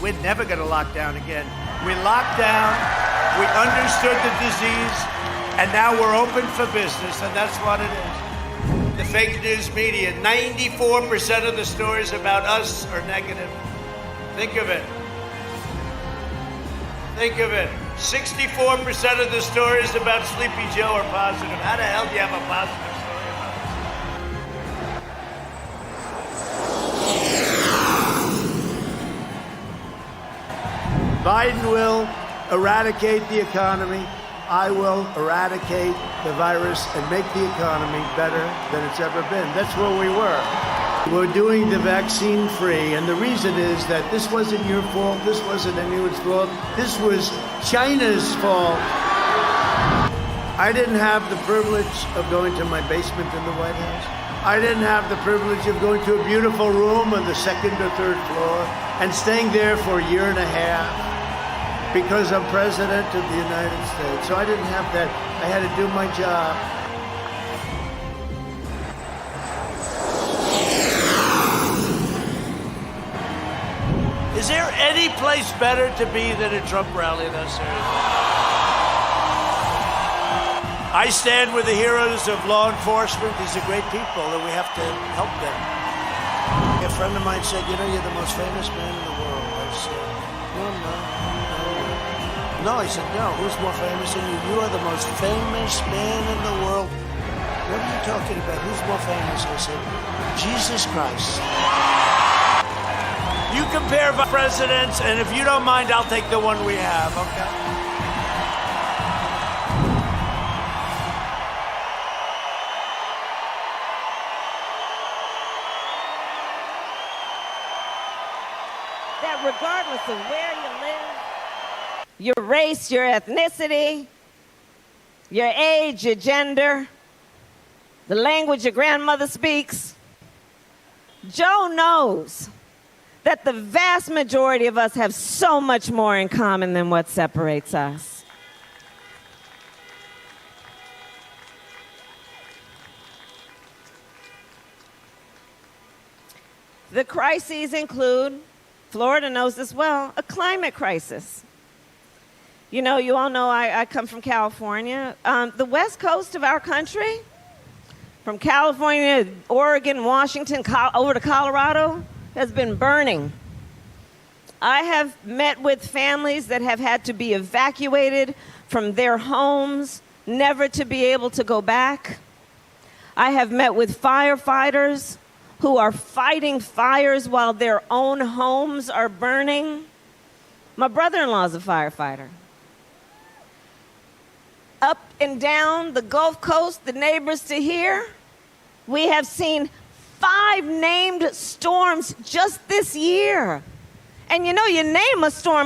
We're never going to lock down again. We locked down, we understood the disease, and now we're open for business, and that's what it is. The fake news media, 94% of the stories about us are negative. Think of it. Think of it. 64% of the stories about Sleepy Joe are positive. How the hell do you have a positive story about this? Biden will eradicate the economy. I will eradicate the virus and make the economy better than it's ever been. That's where we were. We're doing the vaccine free, and the reason is that this wasn't your fault, this wasn't anyone's fault, this was China's fault. I didn't have the privilege of going to my basement in the White House. I didn't have the privilege of going to a beautiful room on the second or third floor and staying there for a year and a half because I'm president of the United States. So I didn't have that. I had to do my job. Is there any place better to be than a Trump rally? That's seriously. I stand with the heroes of law enforcement. These are great people, and we have to help them. A friend of mine said, "You know, you're the most famous man in the world." I said, "No." He said, "No, who's more famous than you? You are the most famous man in the world." "What are you talking about? Who's more famous?" I said, "Jesus Christ." You compare presidents, and if you don't mind, I'll take the one we have, okay? That regardless of where you live, your race, your ethnicity, your age, your gender, the language your grandmother speaks, Joe knows that the vast majority of us have so much more in common than what separates us. The crises include, Florida knows this well, a climate crisis. You know, you all know I come from California. The west coast of our country, from California, Oregon, Washington, over to Colorado, has been burning. I have met with families that have had to be evacuated from their homes, never to be able to go back. I have met with firefighters who are fighting fires while their own homes are burning. My brother-in-law's a firefighter. Up and down the Gulf Coast, the neighbors to here, we have seen 5 named storms just this year. And you know, you name a storm